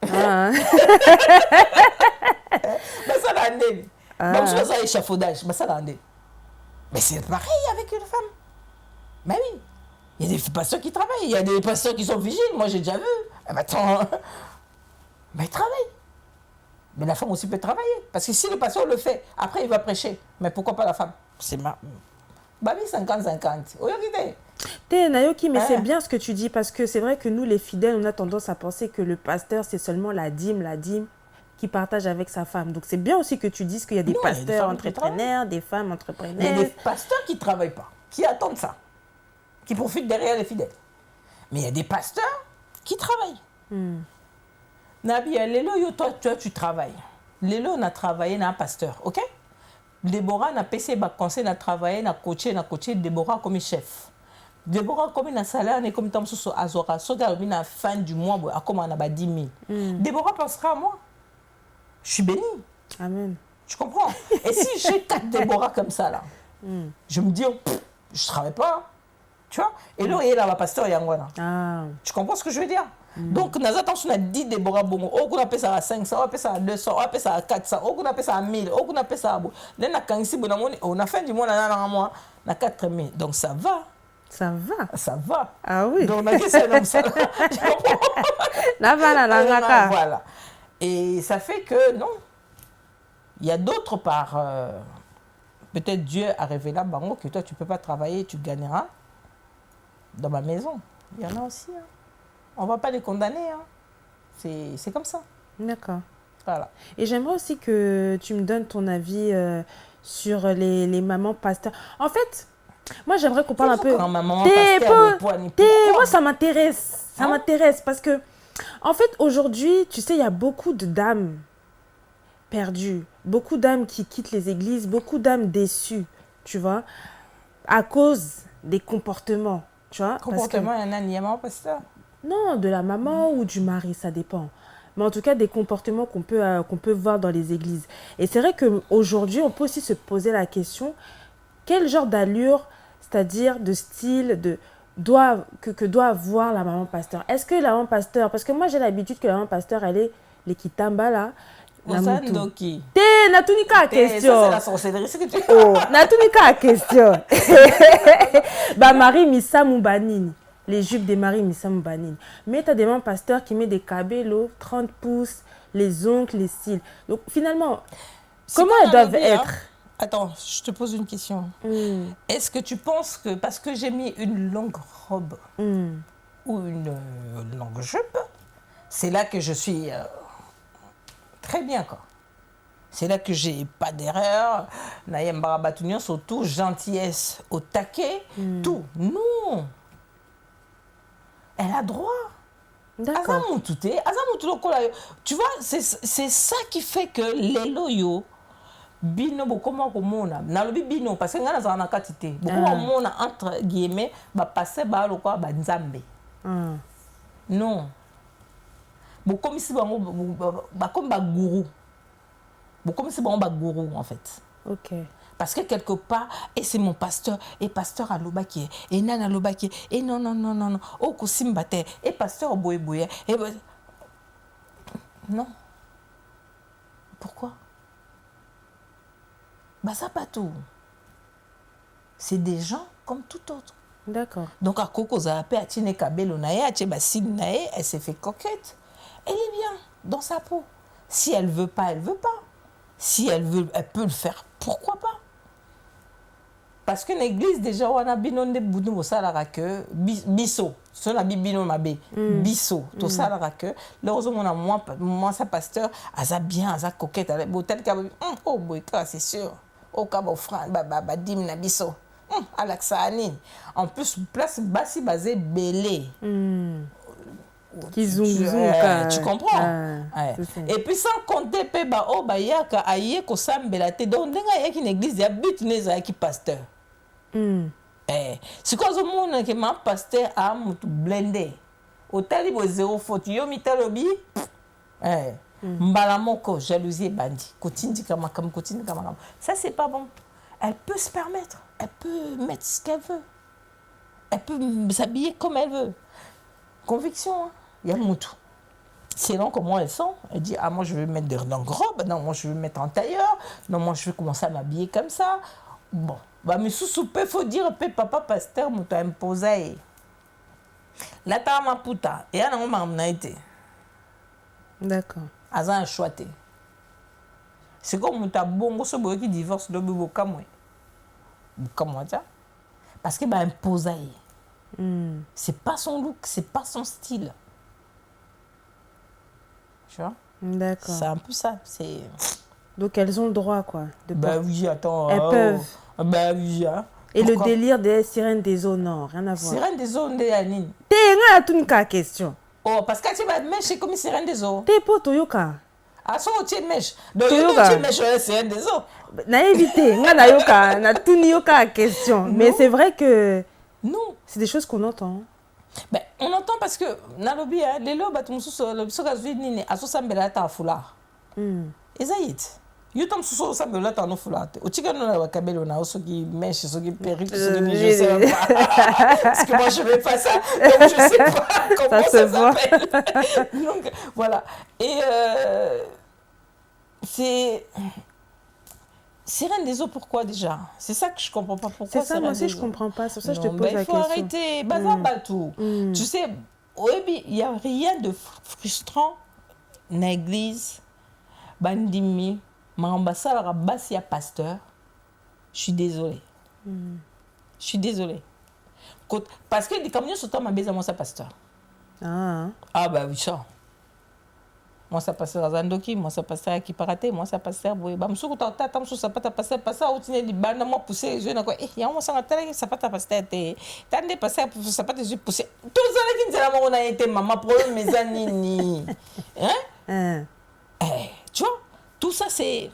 Ah. Bah ça, l'année. Bah ça, échafaudage. Bah ça, l'année. Mais c'est pareil avec une femme. Mais oui. Il y a des pasteurs qui travaillent. Il y a des pasteurs qui sont vigiles. Moi, j'ai déjà vu. Mais attends. Mais ils travaillent. Mais la femme aussi peut travailler. Parce que si le pasteur le fait, après il va prêcher. Mais pourquoi pas la femme? C'est ma... Bah oui, 50-50. Nayoki, mais c'est bien ce que tu dis. Parce que c'est vrai que nous, les fidèles, on a tendance à penser que le pasteur, c'est seulement la dîme qui partage avec sa femme. Donc c'est bien aussi que tu dises qu'il y a des pasteurs entrepreneurs, des femmes entrepreneurs. Il y a des pasteurs qui ne travaillent pas, qui attendent ça, qui profitent derrière les fidèles. Mais il y a des pasteurs qui travaillent. Nabi, Lélo, toi, tu travailles. Lélo, on a travaillé, on a un pasteur, ok? Déborah, on a passé le conseil, on a travaillé, on a coaché Déborah comme chef. Déborah, comme un salaire, on est comme sur Azora. So, à la fin du mois, comme on a 10 000. Déborah pensera à moi. Je suis bénie. Amen. Tu comprends? Et si j'ai 4 Déborah comme ça, là, je me dis, je ne travaille pas. Tu vois? Et là, il y a la pasteur Yangwana. Tu comprends ce que je veux dire? Donc, nous avons 10 Déborah Bongo. On appelle ça à 500, on appelle ça à 200, on appelle ça à 400, on appelle ça à 1000, on appelle ça à... On a fait du mois, on a 4000. Donc, ça va. Ça va. Ça va. Ah oui. Donc, on a dit ça comme ça. Voilà. Et ça fait que, non. Il y a d'autres parts. Peut-être Dieu a révélé à Bango que toi, tu ne peux pas travailler, tu gagneras dans ma maison. Il y en a aussi. Hein. On ne va pas les condamner. Hein. C'est comme ça. D'accord. Voilà. Et j'aimerais aussi que tu me donnes ton avis sur les mamans pasteurs. En fait, moi, j'aimerais qu'on parle un peu... Maman pasteur, moi, ça m'intéresse. Ça m'intéresse parce que, en fait, aujourd'hui, tu sais, il y a beaucoup de dames perdues. Beaucoup d'âmes qui quittent les églises. Beaucoup d'âmes déçues, tu vois, à cause des comportements. Tu vois, comportement, il y en a ni maman pasteur. Non, de la maman ou du mari, ça dépend. Mais en tout cas, des comportements qu'on peut voir dans les églises. Et c'est vrai qu'aujourd'hui, on peut aussi se poser la question, quel genre d'allure, c'est-à-dire de style, que doit avoir la maman pasteur? Est-ce que la maman pasteur, parce que moi j'ai l'habitude que la maman pasteur, elle est les kitamba là, la Osandoki. Natunika question. Ça c'est la sorcellerie, c'est que tu... Oh, Natunika question. Bah Marie Missa Moubanini. Les jupes des Marie Missa Moubanini. Mais tu as des mamans pasteurs qui mettent des cabellos, 30 pouces, les ongles, les cils. Donc finalement, comment elles doivent être? Attends, je te pose une question. Est-ce que tu penses que parce que j'ai mis une longue robe ou une longue jupe, c'est là que je suis très bien, quoi. C'est là que j'ai pas d'erreur. Nayem Barabatunion, surtout gentillesse au taquet, tout. Non. Elle a droit. D'accord. Tu vois, c'est ça qui fait que les loyaux, bino bokoma komona, nalobi bino parce que ngana za na katité, bokoma mona entre guillemets, ba passer ba lokwa ba nzambe. Non. Bokomi si bango ba comme ba gourou. Bokomi si bango ba gourou en fait. OK. Parce que quelque part, et c'est mon pasteur, et pasteur à l'obaki, et nana à l'obaki, et non, oh kosimbate, et pasteur boye boye, et non. Pourquoi? Bah ça pas tout. C'est des gens comme tout autre. D'accord. Donc à Coco Zaapé, à Tine Kabelo Nae, à Tchebassine Nae, elle s'est fait coquette. Elle est bien dans sa peau. Si elle veut pas, elle veut pas. Si elle veut, elle peut le faire. Pourquoi pas? Parce que l'église déjà on a binonde boudou au salara que biso sur la bibino mabé biso tout ça la que heureusement on a moi sa pasteur aza bien aza coquette avec peut-être que oh boy c'est sûr au cabo frère ba dim na biso alaxani en plus place bassi basé belé tu comprends et puis sans compter pe ba o ba yaka aye ko sambela te donc ndenga yaki une église ya but neza ki pasteur. C'est quoi ce monde que ma pasteur a mutu blindé au talibo zéro faute yo mitalobi mbala moko jalousie bandi kotindi kama ça c'est pas bon. Elle peut se permettre, elle peut mettre ce qu'elle veut, elle peut s'habiller comme elle veut. Conviction, il y a mutu. Selon comment elles sont, elle dit ah moi je vais mettre des robes, non moi je vais mettre en tailleur, non moi je vais commencer à m'habiller comme ça. Bon, bah mais sous-soupé, faut dire que papa pasteur m'a imposé. La tama puta, et elle n'a pas été. D'accord. Elle a un choix. C'est comme mon tabou, ce boy qui divorce de Bobo Kamwe. Comment ça? Parce qu'il m'a imposé. C'est pas son look, c'est pas son style. Tu vois? D'accord. C'est un peu ça. C'est. Donc elles ont le droit quoi. Bah oui, attends. Elles peuvent. Bah oui, hein. Et pourquoi? Le délire des sirènes des eaux, non, rien à voir. Sirènes des eaux, des anines. T'es rien à tout une question. Oh, parce que tu vas mèche comme sirène des eaux. T'es pas Toyoka. Ah, so tu mèche. Donc tu mèche sirène des eaux. Na évité, nga yoka, na tout yoka question. Mais c'est vrai que non, c'est des choses qu'on entend. Ben, on entend parce que nalobi les lobes atumususo le sokazi nini asosambela ta foulard. Ezayit. Yotam suso sambela ta no foulard. Otika no na wakabelo na osoki mèche, soki perruque, soki je sais pas. Parce que moi je vais pas ça. Donc je sais pas comment ça s'appelle. Donc voilà. Et c'est Sirène des eaux, pourquoi déjà? C'est ça que je comprends pas. Pourquoi? C'est ça, moi aussi je comprends pas. C'est pour ça que je te pose la question. Il faut arrêter. Bazabatou. Tu sais, il n'y a rien de frustrant dans l'église. Bandimi, Marambassa, Bassia pasteur. Je suis désolée. Je suis désolée. Parce que les camions sont en ma baisse à moi, ça pasteur. Ah bah oui, ça. Moi ça passe à Zandoki, moi ça passe à Kiparate, moi ça passe à Boye. Bah m'sou ta tam sou ça pas passer passer au tine di banda moi pousser je na quoi il y a moi ça tele ça pas passer te tande passer ça pas te pousser tout ça là qui nzela mo na été maman problème mes anini hein tu vois tout ça c'est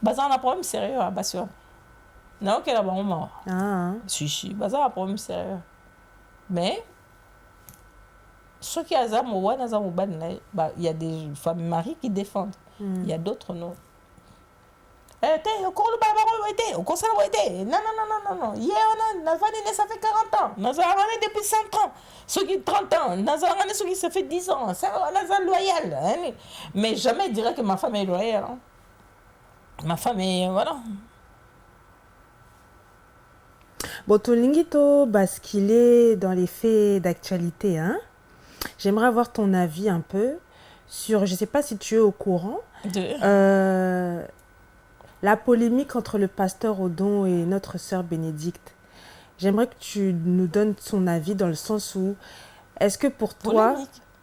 bazar un problème sérieux à Basio non OK là bon moi si bazar un problème sérieux mais ceux qui il y a des femmes mariées qui défendent. Il y a d'autres non. Non. Ça fait 40 ans. Depuis 5 ans. Ceux qui 30 ans. Ceux qui ça fait 10 ans. Ça va loyal. Mais jamais je dirais que ma femme est loyale. Ma femme est... Voilà. Bon, Tolingito basculer dans les faits d'actualité, hein? J'aimerais avoir ton avis un peu sur, je ne sais pas si tu es au courant, la polémique entre le pasteur Odon et notre sœur Bénédicte. J'aimerais que tu nous donnes son avis dans le sens où, est-ce que pour toi...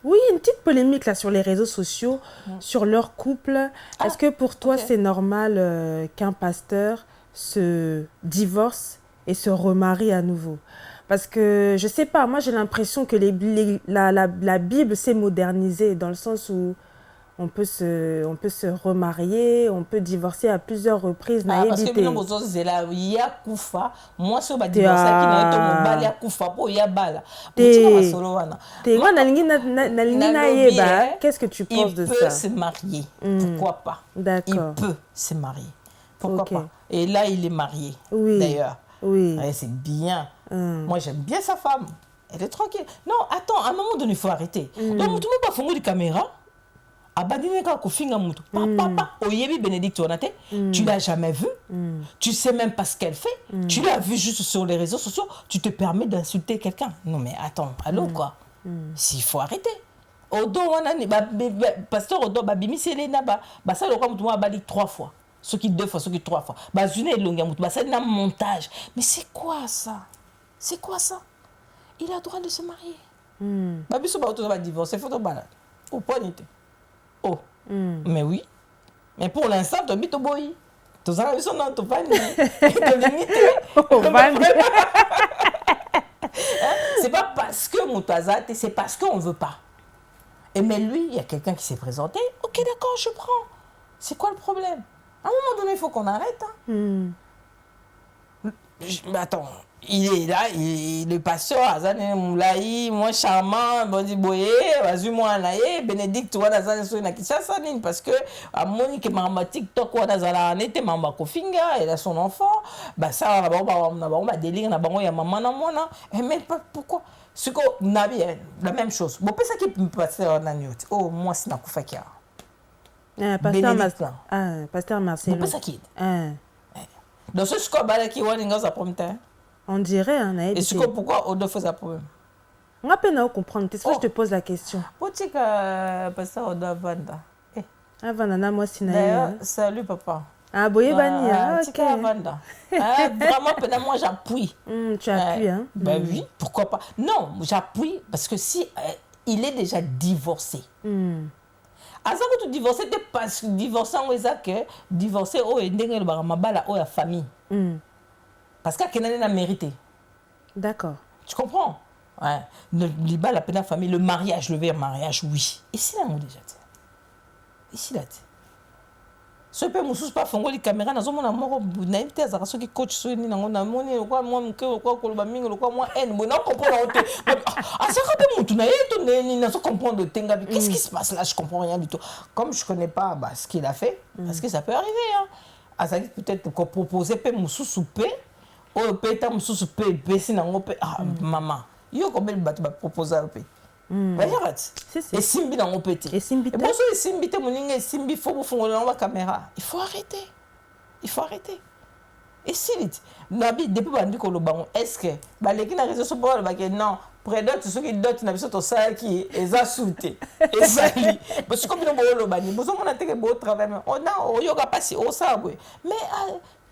Oui, une petite polémique là sur les réseaux sociaux, sur leur couple. Est-ce que pour toi, c'est normal qu'un pasteur se divorce et se remarie à nouveau? Parce que, je sais pas, moi j'ai l'impression que la Bible s'est modernisée dans le sens où on peut se remarier, on peut divorcer à plusieurs reprises. Parce que bino bozo zela ya kufa moi so ba divorcer qui na to mobali ya kufa po ya bala mutima masolo wana moi na yeba qu'est-ce que tu penses de ça? Il peut se marier, pourquoi pas? D'accord. Il peut se marier, pourquoi pas? Et là il est marié, d'ailleurs. Oui. Ouais, c'est bien. Moi j'aime bien sa femme, elle est tranquille. Non, attends, à un moment donné il faut arrêter. Donc tout le monde pas fongo de caméra. Abadineka kofinga mutu. Papa, oyebi Bénédicte Onate, tu l'as jamais vu, tu sais même pas ce qu'elle fait, tu l'as vu juste sur les réseaux sociaux, tu te permets d'insulter quelqu'un. Non mais attends, allô quoi? S'il faut arrêter. Odo wanani pasteur Odo babimi selena ba ça le mutu abali 3 fois. Ceux qui 2 fois, ceux qui 3 fois. Ba zune longa mutu ba ça na montage. Mais c'est quoi ça? C'est quoi ça? Il a le droit de se marier. Babiso ba auto ba divorcer, faut to bala. Ou pas nité. Oh, mais oui. Mais pour l'instant, tu habites au boy. Tu as vu son nom, tu vas C'est pas parce que mon toisate, c'est parce qu'on ne veut pas. Et mais lui, il y a quelqu'un qui s'est présenté. Ok, d'accord, je prends. C'est quoi le problème? À un moment donné, il faut qu'on arrête. Hein. Mais attends, il est là, le pasteur Azane Moulaï, moi charmant, bon dit boye, vas-y moi naïe, Bénédicte toi Azane so na Kinshasa parce que à Monique mama TikTok ou Azala n'était mama Kofinga, elle a son enfant, bah ça na ba délire na bango ya maman na moi na, mais pourquoi? Ce que nabi la même chose. Bon ça qui peut passer en agnote. Oh moi c'est na kufakia. Pasteur Marcelo. Bon ça qui. Dans ce scope qui est ça problème. On dirait hein. Et ce que pourquoi Odo fait ça problème? On a peine à comprendre. C'est ce que je te pose la question. Pourquoi parce que Odo Vanda. Vanda moi si d'ailleurs salut papa. Ah boye bani OK. Vanda. Vraiment moi j'appuie. Tu appuies hein? Ben oui, pourquoi pas? Non, j'appuie parce que si il est déjà divorcé. Azako tu divorcer te parce que divorcer on est que divorcer o ndenge le baramabala o la famille. Parce qu'à Kenan a mérité. D'accord. Tu comprends? Ouais. Le la peine la famille, le mariage, le verre mariage, oui. Ici là on déjà. Ici là. Ce peu mususu pas fongo les caméras na zomona moko na invité azaka soki coach so ni na ngona moni quoi moi mke quoi koloba mingi quoi moi en bon on comprend la azaka pe mutu na yeto ni na so comprendre tenga qu'est-ce qui se passe là je comprends rien du tout comme je connais pas ce qu'il a fait parce que ça peut arriver hein azaki peut-être ko proposer pe mususu pe o pe ta mususu pe si na ngo pe maman yo ko bel bat ba proposer pe et Simbi dans mon petit. Et Simbi te moninga et Simbi faut vous la caméra. Il faut arrêter. Il faut arrêter. Et si vite, nabi depuis bandi ko lobango est-ce que ba les qui na réseau sur ba que non, prédote ceux qui dotent na biso to ça qui est insulté. Et ça lui. Parce que comme no bo lobani, bozo mona te que beau travail. On a yoga passer au ça mais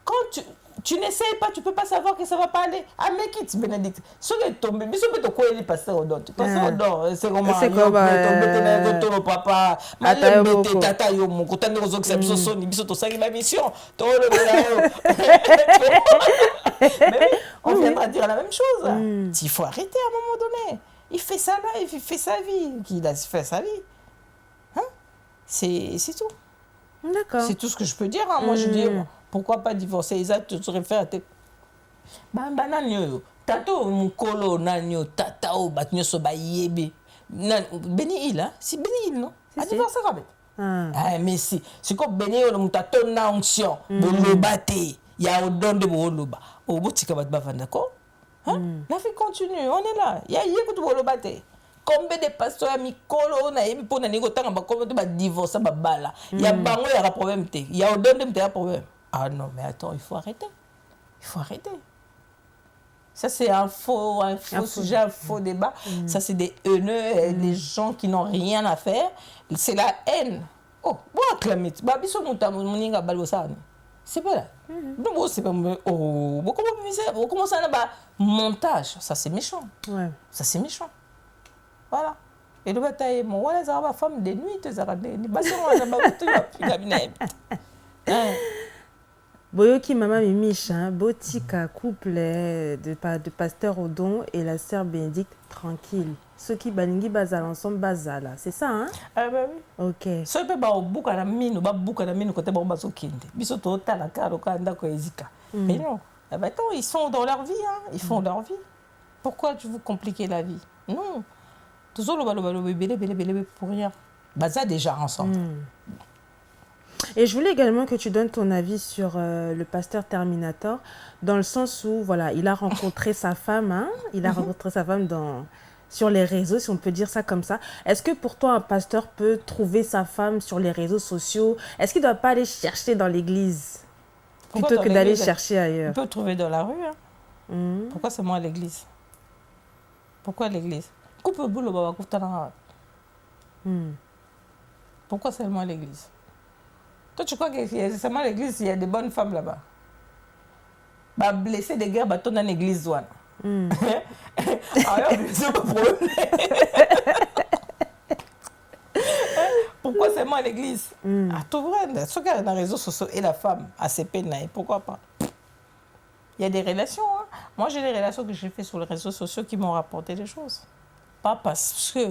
quand tu n'essayes pas, tu ne peux pas savoir que ça ne va pas aller. Ah, mais quitte, Bénédicte. Ce qui est tombé, mais ce que tu as pasteur Odon. Pasteur Odon, c'est comment tu es tombé, papa. Malem, tu es tata, yo, mon côté de nos exceptions, son ibiso, tu sais ma mission. Tu on viendra dire la même chose. Il faut arrêter à un moment donné. Il fait ça là, il fait sa vie. Il a fait sa vie. Hein? C'est tout. D'accord. C'est tout ce que je peux dire. Hein. Moi, je dis... Pourquoi pas divorcer? Ils tu te réfères à tes... Bananyo, tato mukolo nanyo, tatao batnyo so bayebe. Beni il, hein? Si Beni il, non? A divorcer avec. Ah, mais si. C'est comme Beni il, on t'a ton onction. Bolo bate. Ya odon de bolo ba. Au bout, tu vas te d'accord? La vie continue, on est là. Ya yécoute bolo bate. Combien de pasteurs mikolo na yebi pour na négocier ba combien de divorce ba bala. Ya bango ya problème te. Ya odon de te problème. Ah non, mais attends, il faut arrêter. Il faut arrêter. Ça, c'est un faux sujet, un faux débat. Ça, c'est des haineux, des gens qui n'ont rien à faire. C'est la haine. Oh, bon, acclamer. C'est pas là. Donc, c'est pas... Oh, comment ça, là-bas? Montage. Ça, c'est méchant. Ouais. Ça, c'est méchant. Voilà. elobi ata ye mo wana ezalaka bafemme de nuit to ezalaka ndeni basi wana bakutu bapingami na ye Boyoki Mama Mimicha, Botika, couple de Pasteur Odon et la sœur Bénédicte, tranquille. Ceux qui balingi bazal ensemble bazala, c'est ça, hein? Ah bah oui. Ok. Ceux qui ont beaucoup de mine, beaucoup de mine côté bon baso kinde. Biso to tala karo kanda ko ezika. Mais non, eh ben, attends, ils sont dans leur vie, hein. Ils font leur vie. Pourquoi tu veux compliquer la vie? Non. Tout ça le bébé pour rien. Baza déjà ensemble. Et je voulais également que tu donnes ton avis sur le pasteur Terminator, dans le sens où, voilà, il a rencontré sa femme, hein, il a rencontré sa femme sur les réseaux, si on peut dire ça comme ça. Est-ce que pour toi, un pasteur peut trouver sa femme sur les réseaux sociaux? Est-ce qu'il ne doit pas aller chercher dans l'église plutôt que d'aller chercher ailleurs? Il peut trouver dans la rue. Hein. Pourquoi c'est moi à l'église? Pourquoi l'église? Pourquoi seulement à l'église? Toi, tu crois que c'est seulement à l'église, il y a des bonnes femmes là-bas? Bah, blessé de guerre, bah, ton en église, ouane. Pourquoi seulement à l'église? À tout vrai, ce qu'il y a dans les réseaux sociaux et la femme, à ses peines, pourquoi pas? Il y a des relations. Hein. Moi, j'ai des relations que j'ai faites sur les réseaux sociaux qui m'ont rapporté des choses. Pas parce que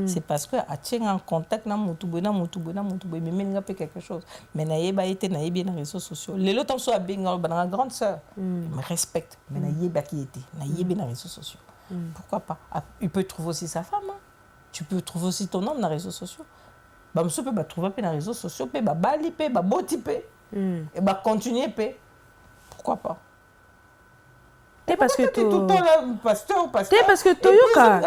c'est parce que à tient en contact na mutubo mais même quelque chose mais naïba été naïbi dans les réseaux sociaux les autres sont à bien grande sœur me respecte mais naïba qui était naïbi dans les réseaux sociaux pourquoi pas il peut trouver aussi sa femme hein. Tu peux trouver aussi ton homme dans les réseaux sociaux bah monsieur peut trouver dans les réseaux sociaux peut bah bali peut bah boti peut et bah continuer peut pourquoi pas. Parce que tout le temps là, pasteur. Parce que Toyoka.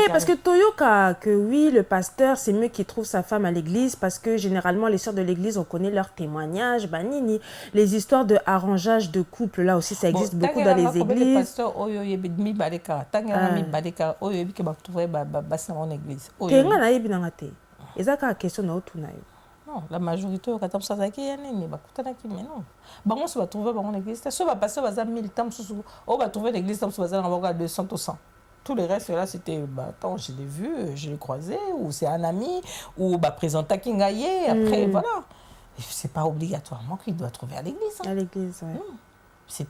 Parce que Toyoka, que oui, le pasteur, c'est mieux qu'il trouve sa femme à l'église parce que généralement, les sœurs de l'église, on connaît leurs témoignages, banini. Les histoires de arrangeage de couple, là aussi, ça existe beaucoup dans les églises. Non, la majorité au 14 ans, mais non. Bango se va trouver dans l'église. Ça va passer à 1000 temps. On va trouver l'église dans 200 ou 100. Tous les restes là, c'était, attends, je l'ai vu, je l'ai croisé, ou c'est un ami, ou présente à Kingaye. Après, voilà. C'est pas obligatoirement qu'il doit trouver à l'église. Hein. À l'église, oui. C'est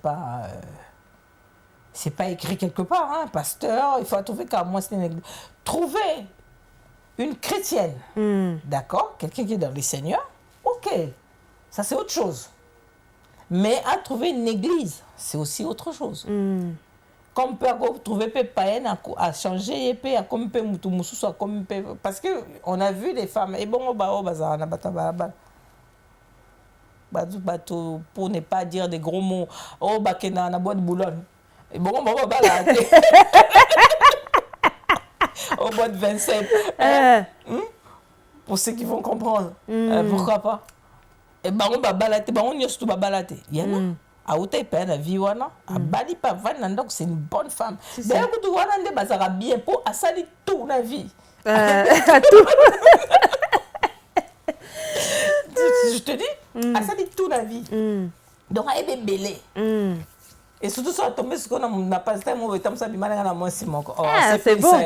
pas écrit quelque part, hein. Pasteur, il faut trouver qu'à moi, c'est une église. Trouver une chrétienne, d'accord, quelqu'un qui est dans les seigneurs, ok, ça c'est autre chose. Mais à trouver une église, c'est aussi autre chose. Comme on peut trouver des païens à changer, parce qu'on a vu des femmes, et bon, pour ne pas dire des gros mots, oh, bakena na boîte de Boulogne. Et bon, au mois de 27. Pour ceux qui vont comprendre. Pourquoi pas? Et on va balader, on y tout balader. Il y en a. À Outé, la vie, à Bali, pas Van, donc c'est une bonne femme. D'ailleurs, tu vois, on a bien pour assalir toute la vie. Je te dis, assalir toute la vie. Donc, elle est belle. Et surtout, ça a tombé sur qu'on n'a pas ça, c'est bon.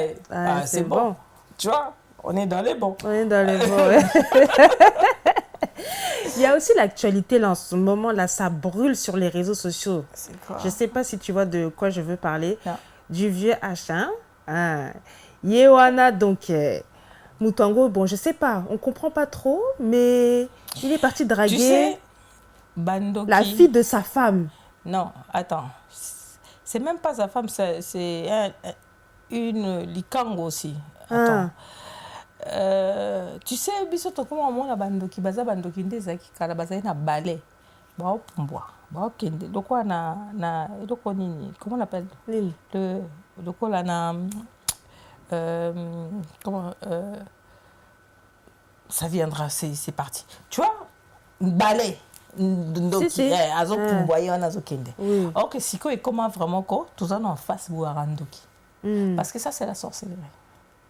C'est bon. Tu vois, on est dans les bons. On est dans les bons. Il y a aussi l'actualité là en ce moment là, ça brûle sur les réseaux sociaux. Je ne sais pas si tu vois de quoi je veux parler. Non. Du vieux H1. Yewana donc Mutango, bon je sais pas, on comprend pas trop, mais il est parti draguer tu sais, Bandoki, la fille de sa femme. Non, attends. C'est même pas sa femme, c'est une likango aussi. Attends. Tu sais, bisoto comment moi la bandoki baza bandoki ndezaki kala baza na balai. Ba opombwa, ba okende. Lokwa na eloko nini? Comment on appelle? Le lokwa la na comment ça viendra, c'est parti. Tu vois? Balai. Ndoki azo kumboyer on azo kende. Or que siko et comment vraiment quoi tout ça en face boire ndoki. Parce que ça c'est la sorcellerie.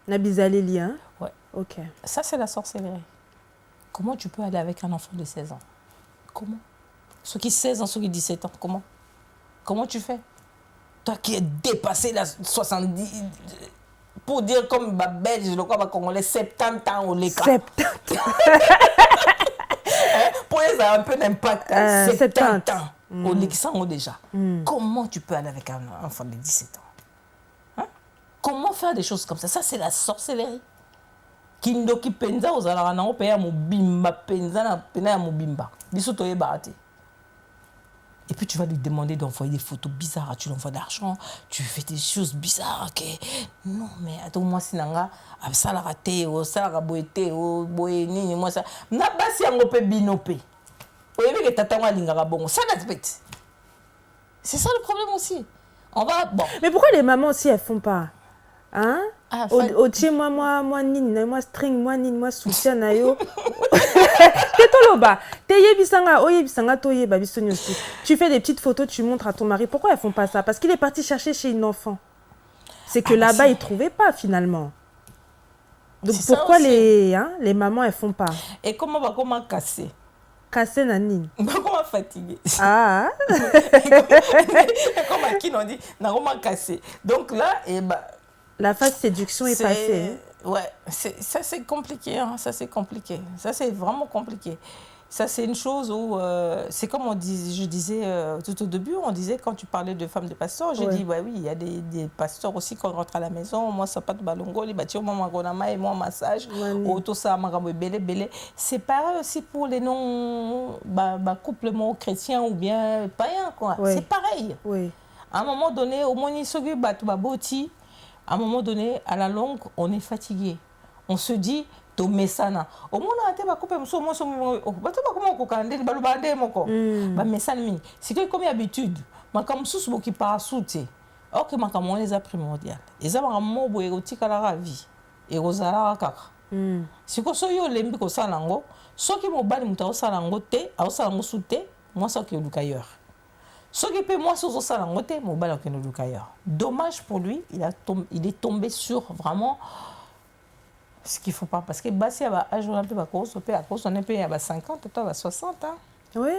Nabizaleli hein? Ouais. OK. Ça c'est la sorcellerie. Comment tu peux aller avec un enfant de 16 ans? Comment? Ceux qui 16 ans, ceux qui 17 ans, comment? Comment tu fais? Toi qui es dépassé la 70 pour dire comme bah belge le quoi congolais 70 ans au leka 70. pour les a un peu d'impact 70 ans au leka déjà. Comment tu peux aller avec un enfant de 17 ans? Comment faire des choses comme ça? Ça c'est la sorcellerie. Kindoki penza ozala na opeya mobimba penza na pena ya mobimba biso toye barate. Et puis tu vas lui demander d'envoyer des photos bizarres, tu lui envoies d'argent, tu fais des choses bizarres. Okay? Non, mais attends, moi, si nanga, ça la raté, ça la boité, boéni, moi ça. Na basi yango pe binope. Oyebi que tata wa lingara bongo, ça n'aspect. C'est ça le problème aussi. On va bon. Mais pourquoi les mamans aussi elles font pas? Hein? Ah, Otie moi nini, moi string, moi nini, moi soutien na yo. Tetoloba, teyebisanga, oyebisanga toyeba bisoni aussi. Tu fais des petites photos, tu montres à ton mari. Pourquoi elles font pas ça? Parce qu'il est parti chercher chez une enfant. C'est que là-bas il trouvait pas finalement. Donc pourquoi les mamans elles font pas? Et comment casser? Casser na nini? Comment fatigué? Ah. Comme qui on dit, na comment casser. Donc là et bah la phase séduction est passée. Ouais, ça c'est compliqué, hein, ça c'est compliqué. Ça c'est vraiment compliqué. Ça c'est une chose où, c'est comme je disais tout au début, on disait quand tu parlais de femmes de pasteurs, j'ai dit, ouais, oui, il y a des pasteurs aussi quand on rentre à la maison, moi ça pas de balongo, les bâtiments, moi magonama et moi massage, auto ça magambo belé. C'est pareil aussi pour les couples chrétiens ou bien païens, quoi. Ouais. C'est pareil. Oui. À un moment donné, au moins, baboti. À un moment donné, à la longue, on est fatigué. On se dit, to mesana. Au moins, on a été coupé, c'est que comme habitude, ma comme sous qui part sauter. Or que ma comme les a primordial. Et ça va mo érotique à la vie. Et rozala kaka. Si ko so yo lembi ko salango, so ki mo bali muta salango te, au salango soute, moi ça que le ailleurs. Ce qui peut moi sur ça dommage pour lui, il est tombé sur vraiment ce qu'il ne faut pas. Parce que Bassi a un peu à cause, on est payé à 50, toi à 60 ans. Oui.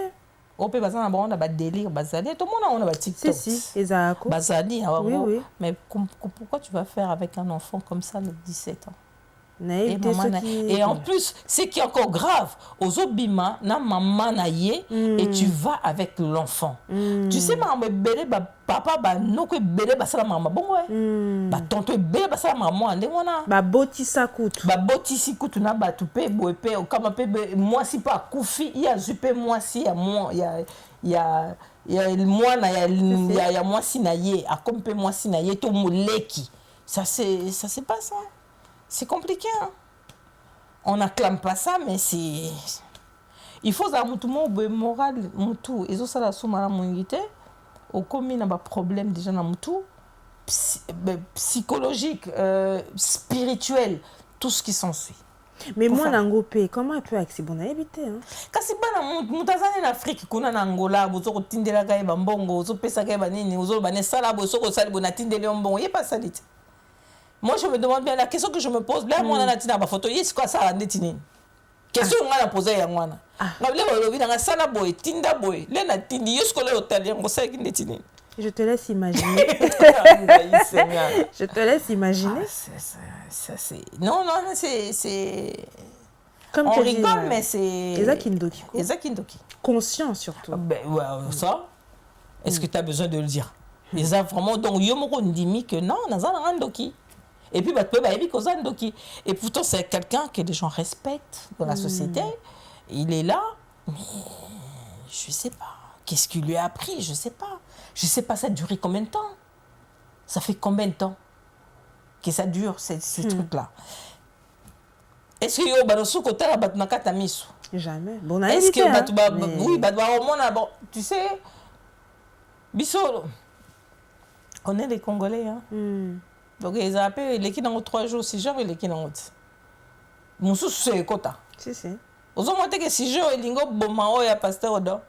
On peut passer on a délire, Bazali. Tout le monde a un TikTok. Si, exact. Bazali, oui. Mais pourquoi tu vas faire avec un enfant comme ça de 17 ans? Et en plus, ce qui est encore grave, aux obima, na maman na ye, et tu vas avec l'enfant. Tu sais, maman bébé, papa, non que bébé, ça la maman, bon ouais. Tonton bébé, ça la maman, ande wana. Botisa kout. Botisi kout na batupe, boepe, comme peu, moi si pas koufi, il y a zupe, moi si, il y a moi na ya moi si na ye, a comme peu moi si na ye, to moleki. Ça c'est pas ça. C'est compliqué, hein? On n'acclame pas ça, mais c'est... Il faut avoir tout le monde moral, tout. Et ça, la somme à la mobilité, au commun, il y a des problèmes déjà dans tout, psychologique, spirituel, tout ce qui s'ensuit. Mais moi, en Angopé, comment elle peut accéder à éviter? Quand c'est pas en Afrique, qu'on a en Angola, vous avez tindela kaya bambongo, vous avez pesa kaya banini, vous avez sala, vous avez sala, vous avez tindela bambongo, il n'y a pas ça. Moi, je me demande bien, la question que je me pose, là, moi, on a dit, photo, c'est quoi ça, la netine? Question que on a posée à moi. Je te laisse imaginer. Je te laisse imaginer. Ça, c'est... Non, c'est... Comme on rigole, mais c'est... Ezakindoki. Conscient, surtout. Ben, ouais, ça, est-ce que tu as besoin de le dire? Ils ont vraiment... Donc, il y a un que non, on a un doki. Et puis, et pourtant, c'est quelqu'un que les gens respectent dans la société. Il est là, mais je ne sais pas. Qu'est-ce qu'il lui a appris? Je ne sais pas. Je ne sais pas, ça a duré combien de temps? Ça fait combien de temps que ça dure, ces trucs-là? Est-ce que yo banosu côté la batnaka tamisu? Jamais. Bon, est-ce que oui, bon, tu sais, Bissolo, on est des Congolais, hein. Donc ils ont appelé les qui dans 3 jours, 6 jours et les qui dans 8. Moussou c'est quota. Si. Aux hommes que 6 jours et lingo bomao ya pasteur odo.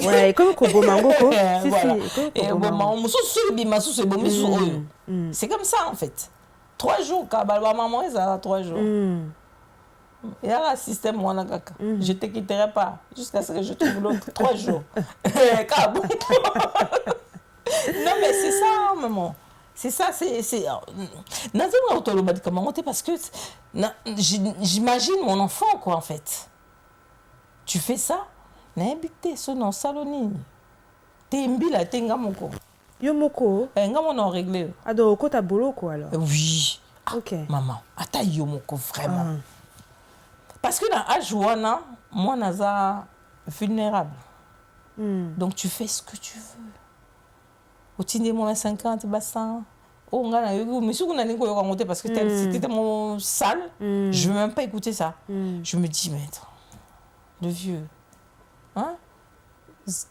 Ouais, comme bomango ko. Si. Et bomao moussou c'est bimassou c'est bomisu oyo. C'est comme ça en fait. 3 jours kabalwa maman ils a 3 jours. Il y a un système moi kaka. Je te quitterai pas jusqu'à ce que je trouve l'autre 3 jours. Non mais c'est ça maman. C'est ça, c'est parce que j'imagine mon enfant, quoi, en fait. Tu fais ça, n'habite ce non saloni. T'es mbila, t'es ngamoko. Yo moko. Ngamon réglé. Ado oko ta bolo quoi alors. Oui. Ok. Maman, ata yo moko vraiment. Parce que dans Ajuana, moi naza vulnérable. Donc tu fais ce que tu veux. Au tinde moi 50 bassin. Oh ngana yo monsieur kuna ningo yo monter parce que c'était tellement sale, je veux même pas écouter ça. Je me dis mais attends, le vieux. Hein?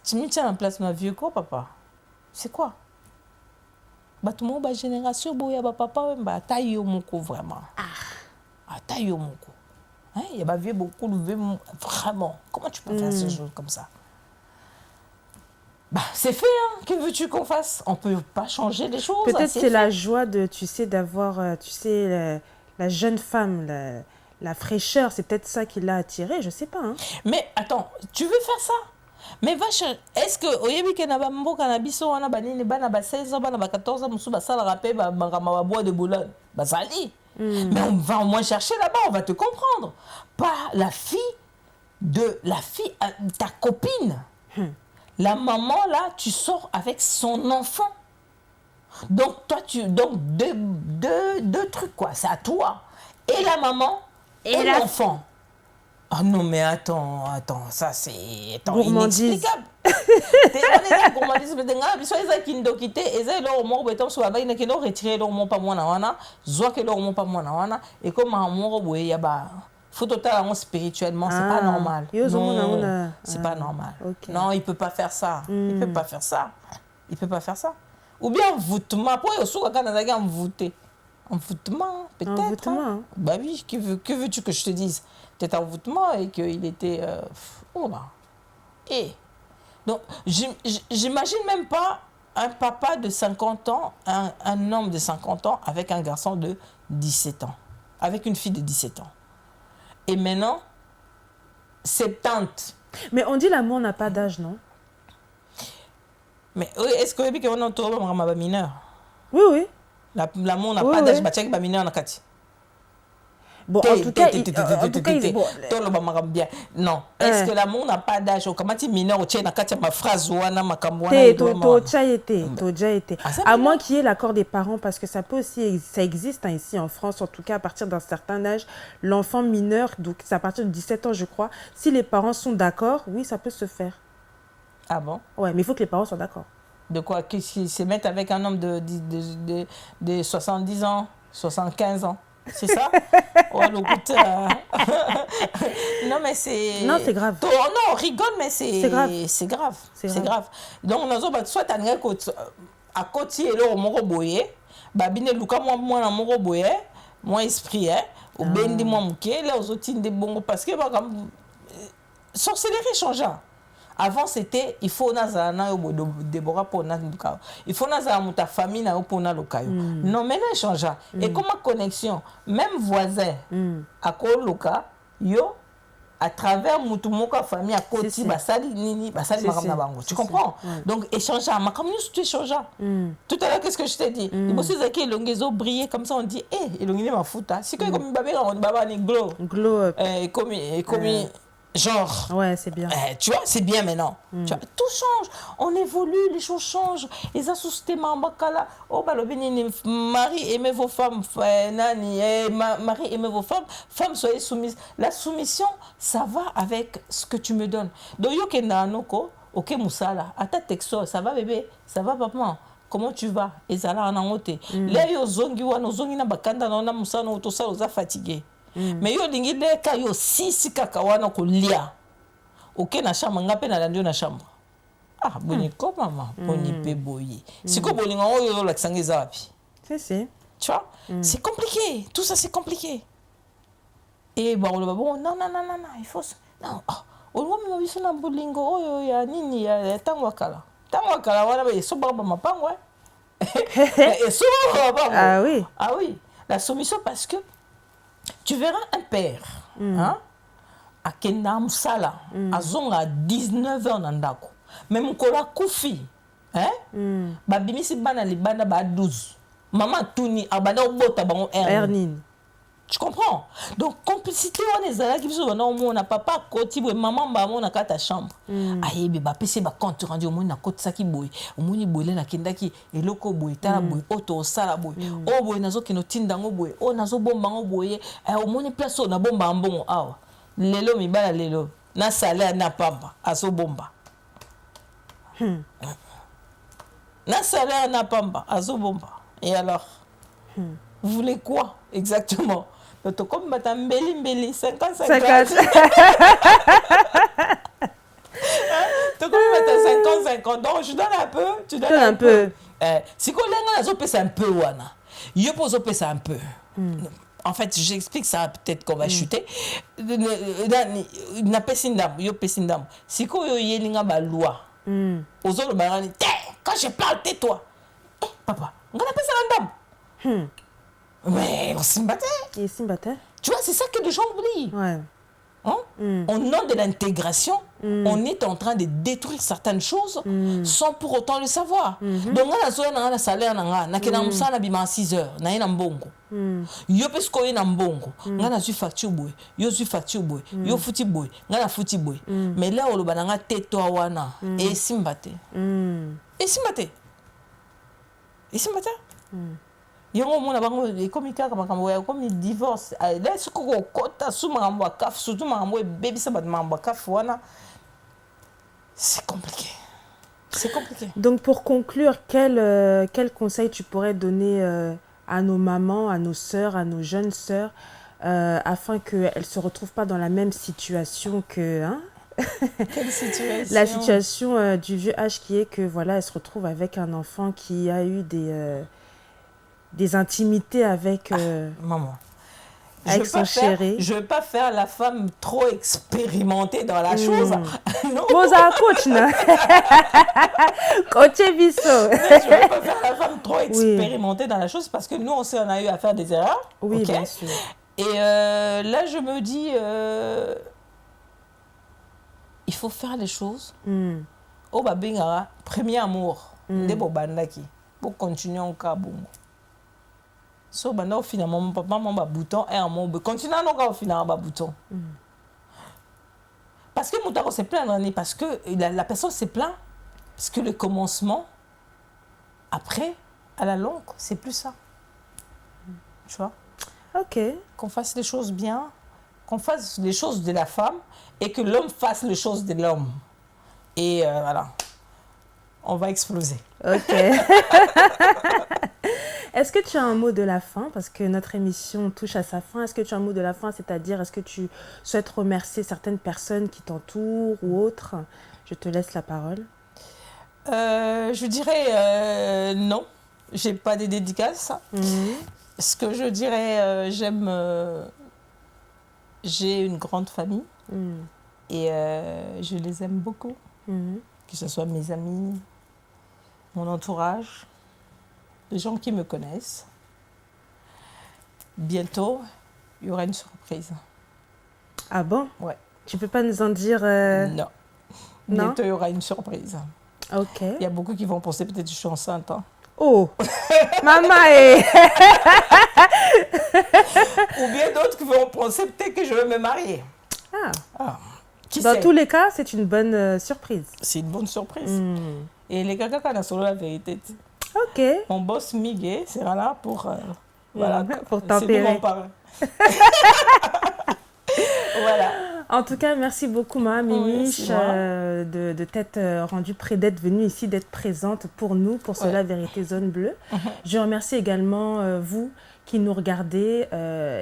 Tu me tiens en place ma vieux quoi papa? C'est quoi? Bah tout le monde génération boya ba papa ba taille moko vraiment. Taille moko. Hein, il y a vieux beaucoup levé vraiment. Comment tu peux faire ce jeu comme ça? Bah, c'est fait, hein. Que veux-tu qu'on fasse? On peut pas changer les choses. Peut-être c'est la joie de, tu sais, d'avoir, tu sais, la jeune femme, la fraîcheur. C'est peut-être ça qui l'a attiré, je sais pas. Hein. Mais attends, tu veux faire ça? Mais va chercher. Est-ce que oyebi ke na bambo kanabiso wana banini bana ba 16 ans bana ba 14 ans musu ba sala rapé ba bois de Boulogne. Bah ça dit. Mais on va au moins chercher là-bas, on va te comprendre. Pas la fille ta copine. La maman, là, tu sors avec son enfant. Donc, toi, deux trucs, quoi. C'est à toi. Et la maman, et l'enfant. Ah non, mais attends, ça, c'est inexplicable. Gourmandise, et comme spirituellement, c'est pas normal. Non, c'est pas normal. Okay. Non, il peut pas faire ça. Il peut pas faire ça. Il peut pas faire ça. Ou bien envoûtement. Pour envoûtement, peut-être. Envoûtement. Hein. Bah oui, que veux-tu que je te dise? Peut-être envoûtement et qu'il était... Oh là. Et donc, j'imagine même pas un papa de 50 ans, un homme de 50 ans avec un garçon de 17 ans. Avec une fille de 17 ans. Et maintenant, 70. Mais on dit l'amour n'a pas d'âge, non? Mais est-ce que on entend un mineur? Oui, oui. L'amour n'a pas d'âge. Bah, check, mineur, on a bon, en tout cas, bien. Non. Est-ce que l'amour n'a pas d'âge? Comment tu mineur au tien na ma phrase ouana makamwana à moins qu'il y ait l'accord des parents, parce que ça peut aussi, ça existe hein, ici en France, en tout cas à partir d'un certain âge, l'enfant mineur, donc c'est à partir de 17 ans je crois, si les parents sont d'accord, oui ça peut se faire. Ah bon? Ouais, mais il faut que les parents soient d'accord. De quoi? Qu'ils se mettent avec un homme de 70 ans, 75 ans? C'est ça? Ouais, le non, mais c'est... Non, c'est grave. Non, on rigole, mais c'est grave. C'est grave. C'est grave. Donc, nous avons soit à côté, là, on m'a boyé. Babine, Luka, moi, on m'a boyé. Moi, esprit, hein. Ou ben, moi, mouké. Là, aux autres, des bons. Parce que, comme... sorcellerie changeant. Avant, c'était, il faut nazana Déborah pour nazuka. Il faut nazana ta famille na pour na lokayo. Non, maintenant il change. Et comme connexion, même voisin, à Koloka, yo, à travers mutumoka famille à côté, basali nini, basali makamna bango. Tu comprends? Donc échanger, ma comme nous tu échanges. Tout à l'heure, qu'est-ce que je t'ai dit? Il faut que les longues briller comme ça, on dit, eh, il est ma fouta. C'est comme babé, on baba ni glow. Glow. Comme genre, ouais, c'est bien. Tu vois, c'est bien maintenant. Tu vois, tout change. On évolue, les choses changent. Les associés Mambakala, oh, Marie, aimez vos femmes. Marie, aimez vos femmes. Femmes, soyez soumises. La soumission, ça va avec ce que tu me donnes. Donc, Yokena Noko, ok, Moussala, à ta texto, ça va bébé, ça va papa. Comment tu vas? Et ça là, on a noté. Là, yo zongi wa no zongi na bakanda na Moussa no to ça, osa fatigué. Mais yo lingi de ka yo sisi kaka wana ko lia. OK na chambre ngape na landio na chambre. Ah, boni ko maman, boni pe boyi. Siko bolinga oyo la kisangeza wapi? C'est. Tu vois? C'est compliqué, tout ça c'est compliqué. Et bon non, il faut non. Olwa mi biso na bolingo oyo ya nini ya tango kala. Tango kala wana ba so ba mapango. Et so ba. Ah oui. Ah oui, la soumission parce que tu verras un père, hein, à Kenda Moussala, à Zonga 19 ans mais mon kola koufi, hein, babimi si bana li bana ba 12. maman tourni abana obota bango Ernine. tu comprends? Donc complicité on ezala ki biso na omona papa koti boye maman ba mona kata chambre ayebi ba pese ba compte rendu omoni na koti saki boye omoni boye na kendaki eloko boye tala boye oto sala boye o boye nazo kino tindango boye o nazo bomba ngo boye omoni place o na bomba mbongo awa lelo mibala lelo na salaire na pamba azo bomba na salaire na pamba azo bomba et alors vous voulez quoi exactement? Donc, comme Madame Mbeli, 50-50. Donc, comme 50-50. Donc, je donne un peu, tu donnes un peu. Si on a un peu, il pose un peu. En fait, j'explique ça, peut-être qu'on va chuter. Na pesindam, yo pesindam. Si on a une loi, aux autres, quand je parle, tais-toi. Papa, on a pas ça en dame. Mais on s'y battait. Tu vois, c'est ça que les gens oublient. Ouais. Hein? Au nom de l'intégration, on est en train de détruire certaines choses sans pour autant le savoir. Donc, on a un salaire, on a un salaire à 6 heures, on a un bongo. Yo parce qu'on a un bongo, on a une facture boy, yo une facture boy, yo fouti boy, on a fouti boy. Mais là, on a un tétoa wana et simbate. Et simbate. Et simbate. Yongo mona bango comme kaka makambo ya comme divorce là ce ko kota sous makambo kaf surtout makambo baby ça bat makambo kaf wana c'est compliqué. C'est compliqué. Donc pour conclure, quel conseil tu pourrais donner à nos mamans, à nos sœurs, à nos jeunes sœurs afin qu'elles ne se retrouvent pas dans la même situation que Quelle situation? La situation du vieux âge qui est que voilà, elles se retrouvent avec un enfant qui a eu des intimités avec, maman. avec son chéri. Je ne veux pas faire la femme trop expérimentée dans la chose. Non. Moza coach, non? Coach Bisso. Je ne veux pas faire la femme trop expérimentée dans la chose parce que nous, on a eu à faire des erreurs. Oui, okay? Bien sûr. Et là, je me dis, il faut faire les choses. Au babingara, premier amour, des bobandaki, pour continuer en kabongo. So banda finalement mon papa mon bouton et un mot continue à nous finalement bas bouton parce que mon taro s'est plaindre parce que la personne s'est plaint parce que le commencement après à la longue c'est plus ça, tu vois. Ok. Qu'on fasse les choses bien, qu'on fasse les choses de la femme et que l'homme fasse les choses de l'homme et voilà, on va exploser. Ok. Est-ce que tu as un mot de la fin? Parce que notre émission touche à sa fin. Est-ce que tu as un mot de la fin? C'est-à-dire, est-ce que tu souhaites remercier certaines personnes qui t'entourent ou autres? Je te laisse la parole. Je dirais non. Je n'ai pas de dédicaces. Ce que je dirais, j'ai une grande famille et je les aime beaucoup. Que ce soit mes amis, mon entourage, les gens qui me connaissent. Bientôt, il y aura une surprise. Ah bon? Ouais. Tu peux pas nous en dire Non. Non. Bientôt, il y aura une surprise. Ok. Il y a beaucoup qui vont penser peut-être que je suis enceinte. Hein. Oh, maman est... Ou bien d'autres qui vont penser peut-être que je vais me marier. Ah. Qui Dans sait? tous les cas, c'est une bonne surprise. C'est une bonne surprise. Et les gars, quand on a solo la vérité. Ok. Mon boss Miguel sera là pour, voilà, pour c'est tempérer. lui mon parrain. Voilà. En tout cas, merci beaucoup, Mama Mimiche, de t'être rendue près d'être venue ici, d'être présente pour nous, pour Sur la Vérité Zone Bleue. Je remercie également vous qui nous regardez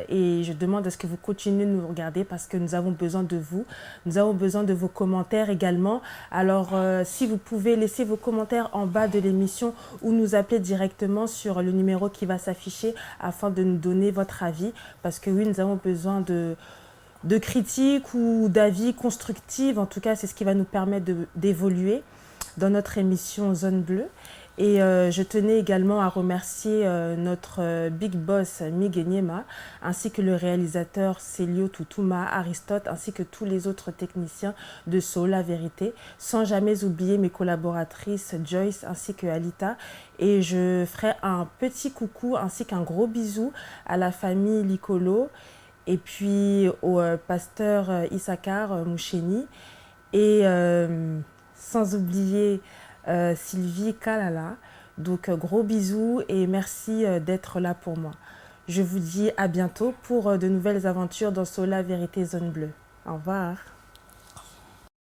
et je demande à ce que vous continuez de nous regarder parce que nous avons besoin de vous. Nous avons besoin de vos commentaires également. Alors, si vous pouvez laisser vos commentaires en bas de l'émission ou nous appeler directement sur le numéro qui va s'afficher afin de nous donner votre avis. Parce que oui, nous avons besoin de critiques ou d'avis constructifs. En tout cas, c'est ce qui va nous permettre d'évoluer dans notre émission Zone Bleue. Et je tenais également à remercier notre big boss Miguel Niema, ainsi que le réalisateur Célio Toutouma, Aristote, ainsi que tous les autres techniciens de Soul La Vérité, sans jamais oublier mes collaboratrices Joyce ainsi que Alita. Et je ferai un petit coucou ainsi qu'un gros bisou à la famille Licolo et puis au pasteur Issachar Moucheni. Et sans oublier Sylvie Kalala. Donc gros bisous et merci d'être là pour moi. Je vous dis à bientôt pour de nouvelles aventures dans Soul La Vérité Zone Bleue. Au revoir.